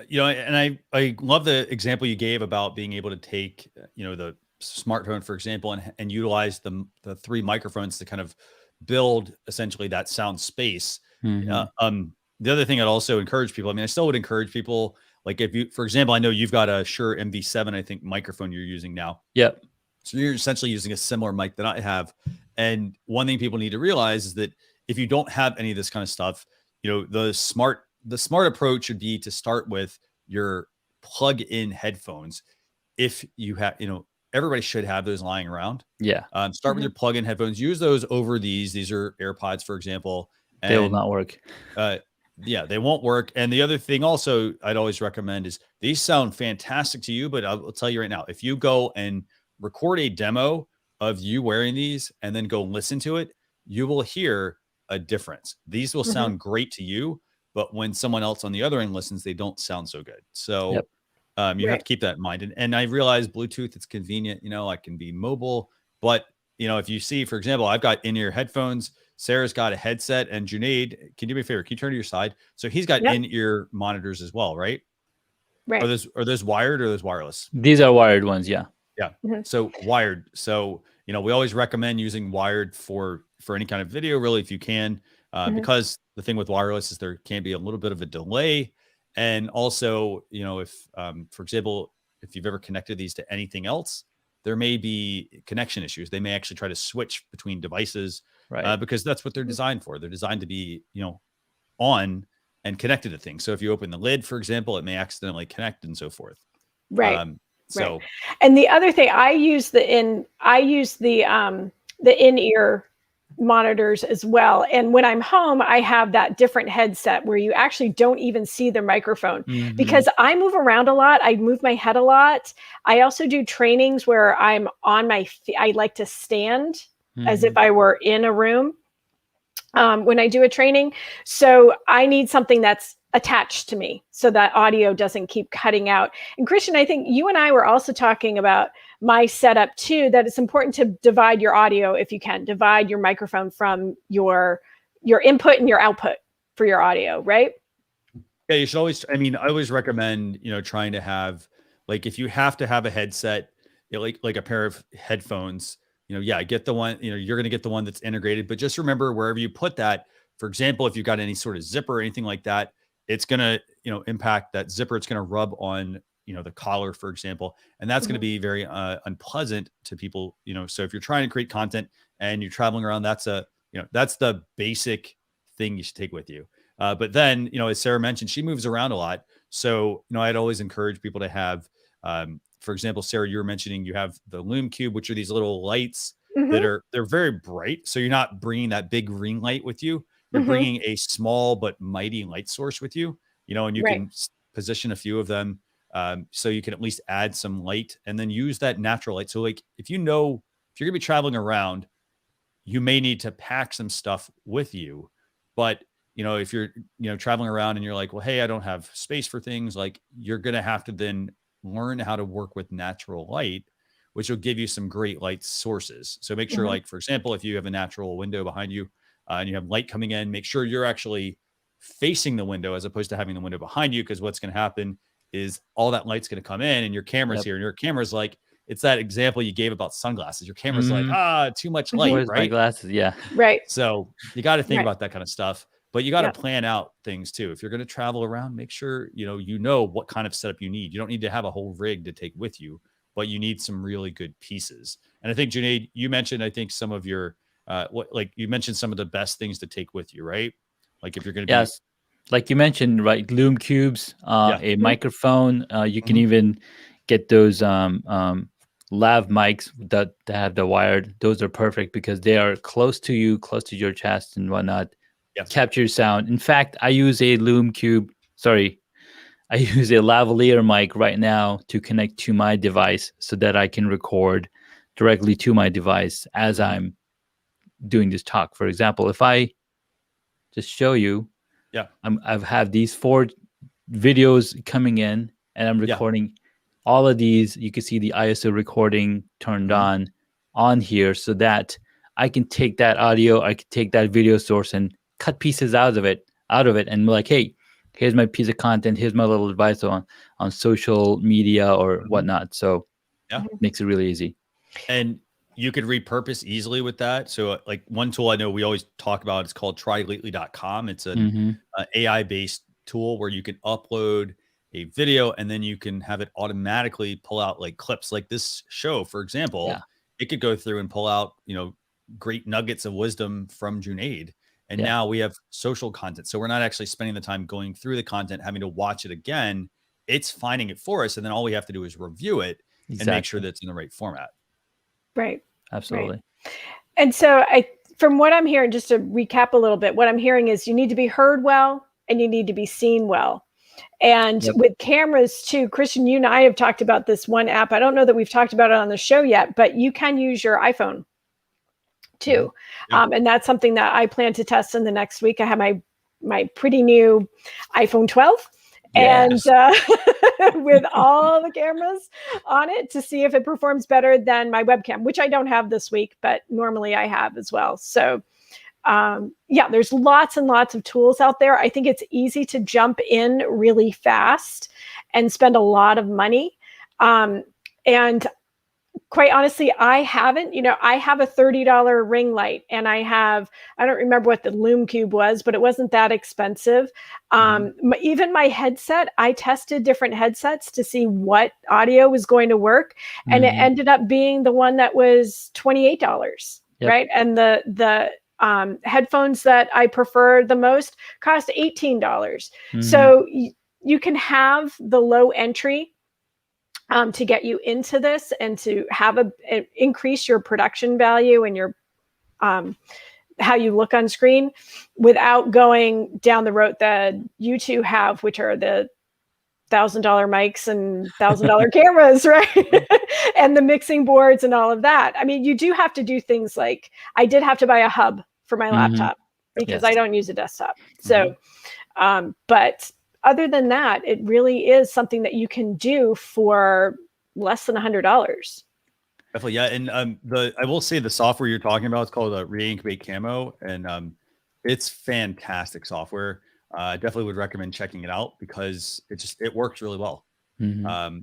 and I love the example you gave about being able to take the smartphone, for example, and utilize the three microphones to kind of build essentially that sound space. Mm-hmm. The other thing I'd also encourage people, I mean, I still would encourage people, like if you, for example, I know you've got a Shure MV7, I think, microphone you're using now. Yep. So you're essentially using a similar mic that I have. And one thing people need to realize is that if you don't have any of this kind of stuff, the smart approach should be to start with your plug-in headphones. If you have, everybody should have those lying around. Yeah. Start with your plug-in headphones. Use those over these. These are AirPods, for example. And, they will not work. Yeah, they won't work. And the other thing also I'd always recommend is these sound fantastic to you, but I'll tell you right now, if you go and record a demo of you wearing these and then go listen to it, you will hear a difference. These will sound great to you, but when someone else on the other end listens, they don't sound so good. So you have to keep that in mind. And I realize Bluetooth, it's convenient, I can be mobile, but if you see, for example, I've got in-ear headphones, Sarah's got a headset, and Junaid, can you do me a favor? Can you turn to your side? So he's got in-ear monitors as well, right? Right. Are those wired or are those wireless? These are wired ones, yeah. Yeah. So wired. So, we always recommend using wired for any kind of video, really, if you can, because the thing with wireless is there can be a little bit of a delay. And also, if, for example, if you've ever connected these to anything else, there may be connection issues. They may actually try to switch between devices, right? Because that's what they're designed for. They're designed to be, on and connected to things. So if you open the lid, for example, it may accidentally connect and so forth. Right. So, and the other thing, I use the in-ear monitors as well. And when I'm home, I have that different headset where you actually don't even see the microphone because I move around a lot. I move my head a lot. I also do trainings where I'm on my feet. I like to stand as if I were in a room when I do a training. So I need something that's attached to me so that audio doesn't keep cutting out. And Christian, I think you and I were also talking about my setup too, that it's important to divide your audio if you can, divide your microphone from your input and your output for your audio, right? Yeah, you should always, I always recommend, trying to have, like, if you have to have a headset, like a pair of headphones, get the one, you're going to get the one that's integrated, but just remember wherever you put that, for example, if you've got any sort of zipper or anything like that, it's going to, impact that zipper. It's going to rub on, the collar, for example, and that's going to be very unpleasant to people, so if you're trying to create content and you're traveling around, that's that's the basic thing you should take with you. But then, as Sarah mentioned, she moves around a lot. So, I'd always encourage people to have, for example, Sarah, you were mentioning you have the Lume Cube, which are these little lights that they're very bright. So you're not bringing that big ring light with you. You're bringing a small but mighty light source with you, and you can position a few of them. So you can at least add some light and then use that natural light. So like, if you're going to be traveling around, you may need to pack some stuff with you, but if you're, traveling around and you're like, well, hey, I don't have space for things, like, you're going to have to then learn how to work with natural light, which will give you some great light sources. So make sure, like, for example, if you have a natural window behind you and you have light coming in, make sure you're actually facing the window as opposed to having the window behind you. Because what's going to happen is all that light's going to come in and your camera's here, and your camera's like, it's that example you gave about sunglasses. Your camera's like, too much light, Where's right? my glasses? Yeah. Right. So you got to think about that kind of stuff, but you got to Yep. plan out things too. If you're going to travel around, make sure, you know what kind of setup you need. You don't need to have a whole rig to take with you, but you need some really good pieces. And I think, Junaid, you mentioned, I think some of your, you mentioned some of the best things to take with you, right? Like if you're going to Yes. Like you mentioned, right? Loom cubes, a microphone. You can even get those lav mics that have the wired. Those are perfect because they are close to you, close to your chest and whatnot. Yes. Capture sound. In fact, I use a Loom cube. Sorry, I use a lavalier mic right now to connect to my device so that I can record directly to my device as I'm doing this talk. For example, if I just show you, I've had these 4 videos coming in and I'm recording all of these. You can see the ISO recording turned on here so that I can take that audio, I can take that video source and cut pieces out of it and be like, hey, here's my piece of content, here's my little advice on social media or whatnot. So makes it really easy. And you could repurpose easily with that. So like one tool I know we always talk about, it's called trylately.com. It's an AI-based tool where you can upload a video and then you can have it automatically pull out like clips like this show, for example. It could go through and pull out, great nuggets of wisdom from Junaid. And now we have social content. So we're not actually spending the time going through the content, having to watch it again. It's finding it for us. And then all we have to do is review it and make sure that it's in the right format. Right. Absolutely. Right. And so from what I'm hearing, just to recap a little bit, what I'm hearing is you need to be heard well and you need to be seen well. And with cameras too, Christian, you and I have talked about this one app. I don't know that we've talked about it on the show yet, but you can use your iPhone too. And that's something that I plan to test in the next week. I have my pretty new iPhone 12. And with all the cameras on it to see if it performs better than my webcam, which I don't have this week, but normally I have as well. So there's lots and lots of tools out there. I think it's easy to jump in really fast and spend a lot of money. And quite honestly, I haven't, I have a $30 ring light and I don't remember what the Loom Cube was, but it wasn't that expensive. Even my headset, I tested different headsets to see what audio was going to work. And it ended up being the one that was $28, right? And the headphones that I prefer the most cost $18. So you can have the low entry to get you into this and to have increase your production value and your how you look on screen without going down the road that you two have, which are the $1,000 mics and $1,000 cameras, right? And the mixing boards and all of that. I mean, you do have to do things like I did have to buy a hub for my laptop because I don't use a desktop. So, but other than that, it really is something that you can do for less than $100. Definitely, yeah. And I will say the software you're talking about is called Reincubate Camo, and it's fantastic software. I definitely would recommend checking it out because it works really well.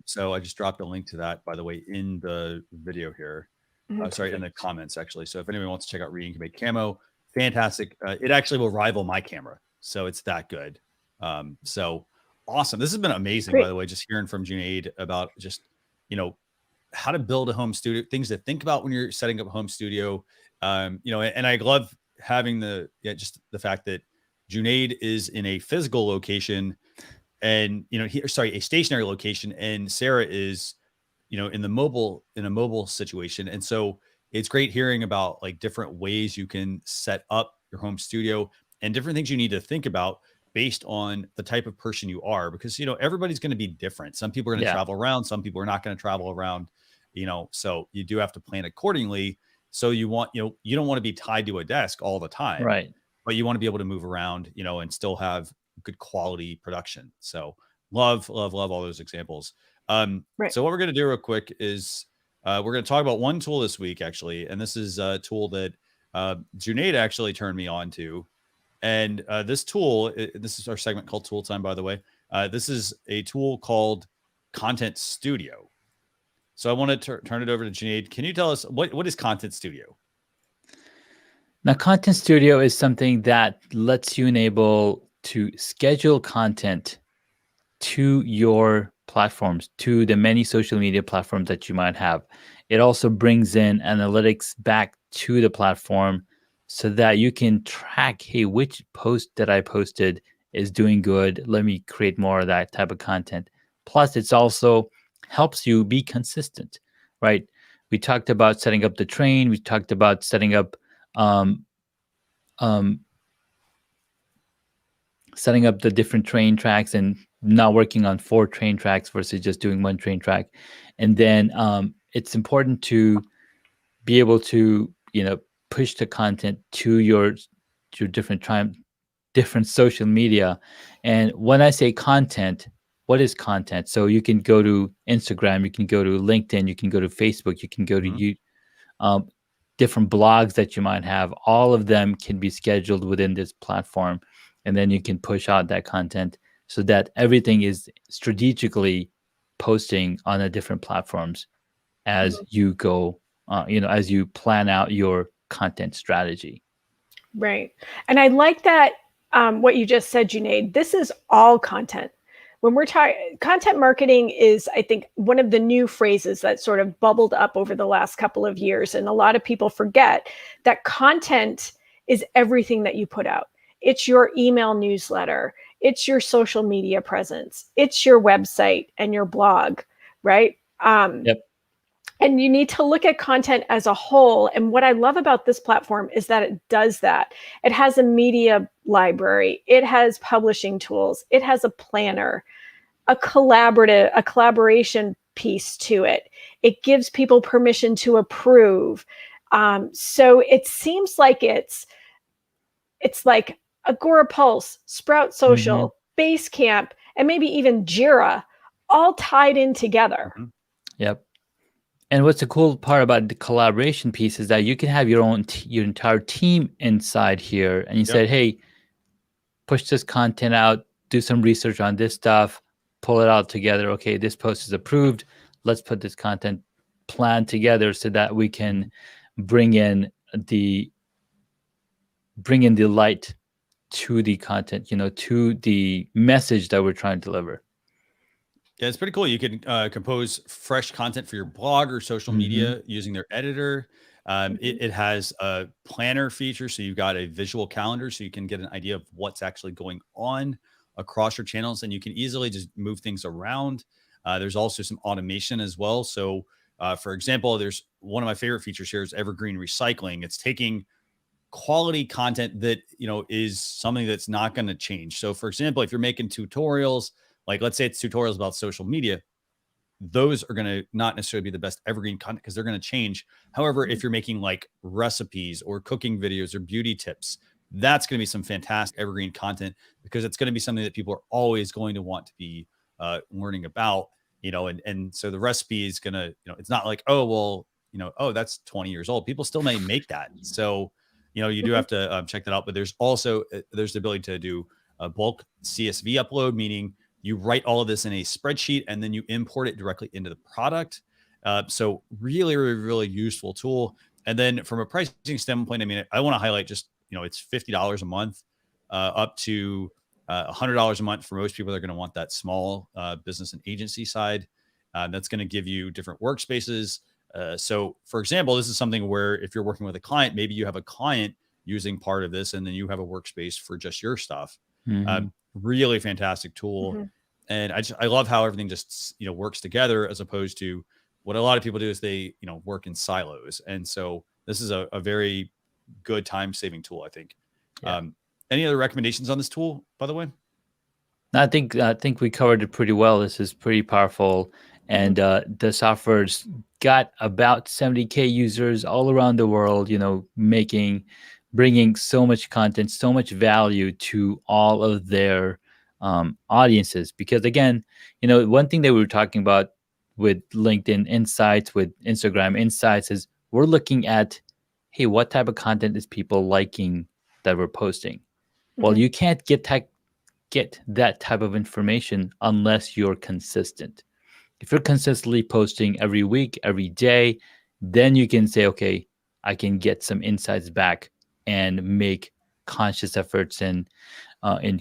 So I just dropped a link to that, by the way, in the video here. Sorry, in the comments actually. So if anyone wants to check out Reincubate Camo, fantastic. It actually will rival my camera, so it's that good. So awesome. This has been amazing, by the way, just hearing from Junaid about just, how to build a home studio, things to think about when you're setting up a home studio. And I love having just the fact that Junaid is in a physical location and, a stationary location, and Sarah is, in a mobile situation. And so it's great hearing about like different ways you can set up your home studio and different things you need to think about based on the type of person you are, because, everybody's going to be different. Some people are going to travel around. Some people are not going to travel around, so you do have to plan accordingly. So you don't want to be tied to a desk all the time, right? But you want to be able to move around, and still have good quality production. So love all those examples. So what we're going to do real quick is we're going to talk about one tool this week, actually. And this is a tool that Junaid actually turned me on to. And this tool, this is our segment called Tool Time, by the way. This is a tool called ContentStudio. So I want to turn it over to Junaid. Can you tell us what is ContentStudio? Now, ContentStudio is something that lets you enable to schedule content to your platforms, to the many social media platforms that you might have. It also brings in analytics back to the platform so that you can track, hey, which post that I posted is doing good. Let me create more of that type of content. Plus, it's also helps you be consistent, right? We talked about setting up the train. We talked about setting up um, um, setting up the different train tracks and not working on 4 train tracks versus just doing 1 train track. And then it's important to be able to, push the content to your different social media. And when I say content, what is content? So you can go to Instagram, you can go to LinkedIn, you can go to Facebook, you can go to different blogs that you might have. All of them can be scheduled within this platform, and then you can push out that content so that everything is strategically posting on the different platforms as you go, as you plan out your content strategy. Right. And I like that what you just said, Junaid. This is all content. When we're talking content marketing is, I think, one of the new phrases that sort of bubbled up over the last couple of years. And a lot of people forget that content is everything that you put out. It's your email newsletter. It's your social media presence. It's your website and your blog, right? Yep. And you need to look at content as a whole. And what I love about this platform is that it does that. It has a media library. It has publishing tools. It has a planner, a collaboration piece to it. It gives people permission to approve. So it seems like it's like Agora Pulse, Sprout Social, Basecamp, and maybe even Jira all tied in together. Yep. And what's the cool part about the collaboration piece is that you can have your own your entire team inside here, and you said, hey, push this content out, do some research on this stuff, pull it out together. Okay, this post is approved. Let's put this content plan together so that we can bring in the light to the content, to the message that we're trying to deliver. Yeah, it's pretty cool. You can compose fresh content for your blog or social media using their editor. It has a planner feature, so you've got a visual calendar, so you can get an idea of what's actually going on across your channels, and you can easily just move things around. There's also some automation as well. So, for example, there's one of my favorite features here is evergreen recycling. It's taking quality content that is something that's not going to change. So, for example, if you're making tutorials, like let's say it's tutorials about social media, those are going to not necessarily be the best evergreen content because they're going to change. However, if you're making like recipes or cooking videos or beauty tips, that's going to be some fantastic evergreen content because it's going to be something that people are always going to want to be learning about, and so the recipe is going to, it's not like, oh, well, that's 20 years old. People still may make that. So, you do have to check that out, but there's also, there's the ability to do a bulk CSV upload, meaning you write all of this in a spreadsheet and then you import it directly into the product. So really, really, really useful tool. And then from a pricing standpoint, I mean, I want to highlight just, it's $50 a month up to $100 a month for most people that are going to want that small business and agency side. That's going to give you different workspaces. So for example, this is something where if you're working with a client, maybe you have a client using part of this and then you have a workspace for just your stuff. Really fantastic tool. And I love how everything just, works together as opposed to what a lot of people do is they, work in silos. And so this is a very good time saving tool, I think. Yeah. Any other recommendations on this tool, by the way? I think we covered it pretty well. This is pretty powerful. And the software's got about 70K users all around the world, bringing so much content, so much value to all of their audiences. Because again, one thing that we were talking about with LinkedIn Insights, with Instagram Insights is we're looking at, hey, what type of content is people liking that we're posting? Well, you can't get get that type of information unless you're consistent. If you're consistently posting every week, every day, then you can say, okay, I can get some insights back and make conscious efforts in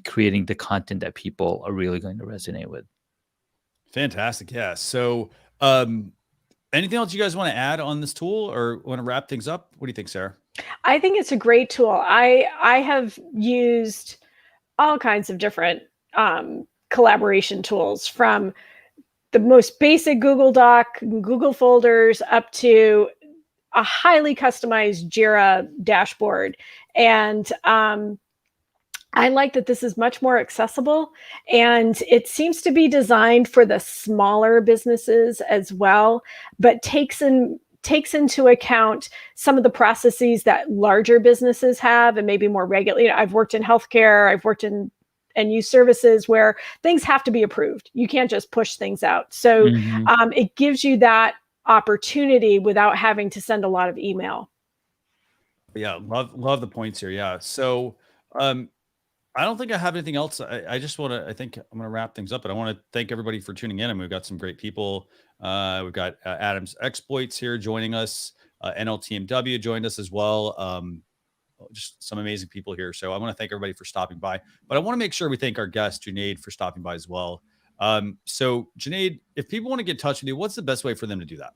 creating the content that people are really going to resonate with. Fantastic. Yeah. So, anything else you guys want to add on this tool or want to wrap things up? What do you think, Sarah? I think it's a great tool. I have used all kinds of different collaboration tools, from the most basic Google Doc, Google folders, up to a highly customized Jira dashboard. And I like that this is much more accessible, and it seems to be designed for the smaller businesses as well, but takes into account some of the processes that larger businesses have, and maybe more regularly. I've worked in healthcare, I've worked in and use services where things have to be approved. You can't just push things out. So it gives you that opportunity without having to send a lot of email. Yeah, love the points here. Yeah. So I don't think I have anything else. I just want to, I think I'm going to wrap things up, but I want to thank everybody for tuning in. And we've got some great people. We've got Adam's Exploits here joining us. NLTMW joined us as well. Just some amazing people here. So I want to thank everybody for stopping by, but I want to make sure we thank our guest, Junaid, for stopping by as well. So Junaid, if people want to get in touch with you, what's the best way for them to do that?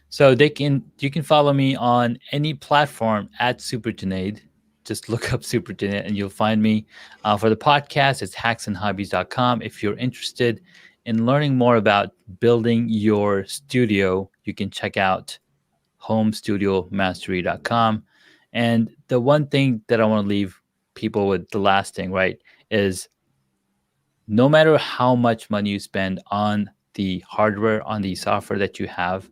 So you can follow me on any platform at Super Junaid. Just look up Super Junaid and you'll find me. For the podcast, it's hacksandhobbies.com. If you're interested in learning more about building your studio, you can check out homestudiomastery.com. And the one thing that I want to leave people with, the last thing, right, is no matter how much money you spend on the hardware, on the software that you have,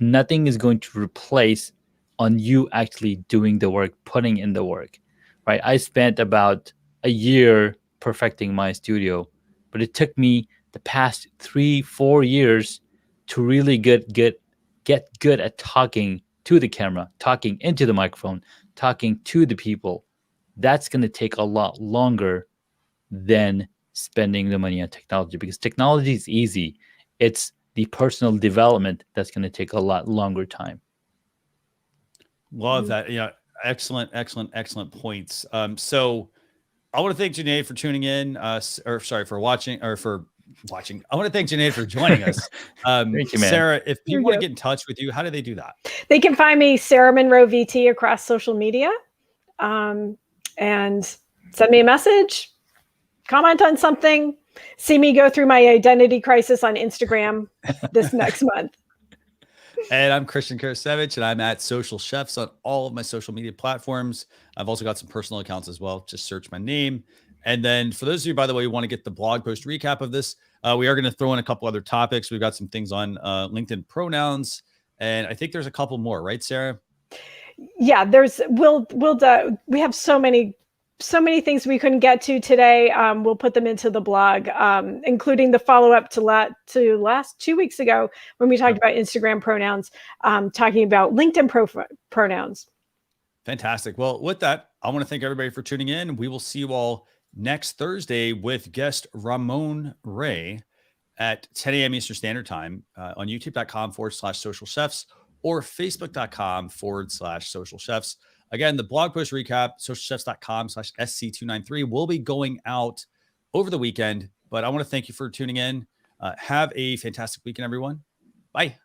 nothing is going to replace on you actually doing the work, putting in the work, right? I spent about a year perfecting my studio, but it took me the past 3-4 years to really get good at talking to the camera, talking into the microphone, talking to the people. That's going to take a lot longer than spending the money on technology, because technology is easy. It's the personal development that's going to take a lot longer time. Love that. Yeah. Excellent points. So I want to thank Junaid for tuning in, for watching. I want to thank Junaid for joining us. Thank you, man. Sarah, if people want to get in touch with you, how do they do that? They can find me, Sarah Monroe VT, across social media, and send me a message, comment on something, see me go through my identity crisis on Instagram this next month. And I'm Christian Karasevich, and I'm at Social Chefs on all of my social media platforms. I've also got some personal accounts as well. Just search my name. And then for those of you, by the way, who want to get the blog post recap of this, we are going to throw in a couple other topics. We've got some things on LinkedIn pronouns, and I think there's a couple more, right, Sarah? Yeah, we have so many things we couldn't get to today. We'll put them into the blog, including the follow-up to last 2 weeks ago when we talked about Instagram pronouns, talking about LinkedIn pronouns. Fantastic. Well, with that, I want to thank everybody for tuning in. We will see you all next Thursday with guest Ramon Ray at 10 a.m. Eastern Standard Time on youtube.com/social chefs or facebook.com/social chefs. Again, the blog post recap, socialchefs.com/SC293 will be going out over the weekend, but I want to thank you for tuning in. Have a fantastic weekend, everyone. Bye.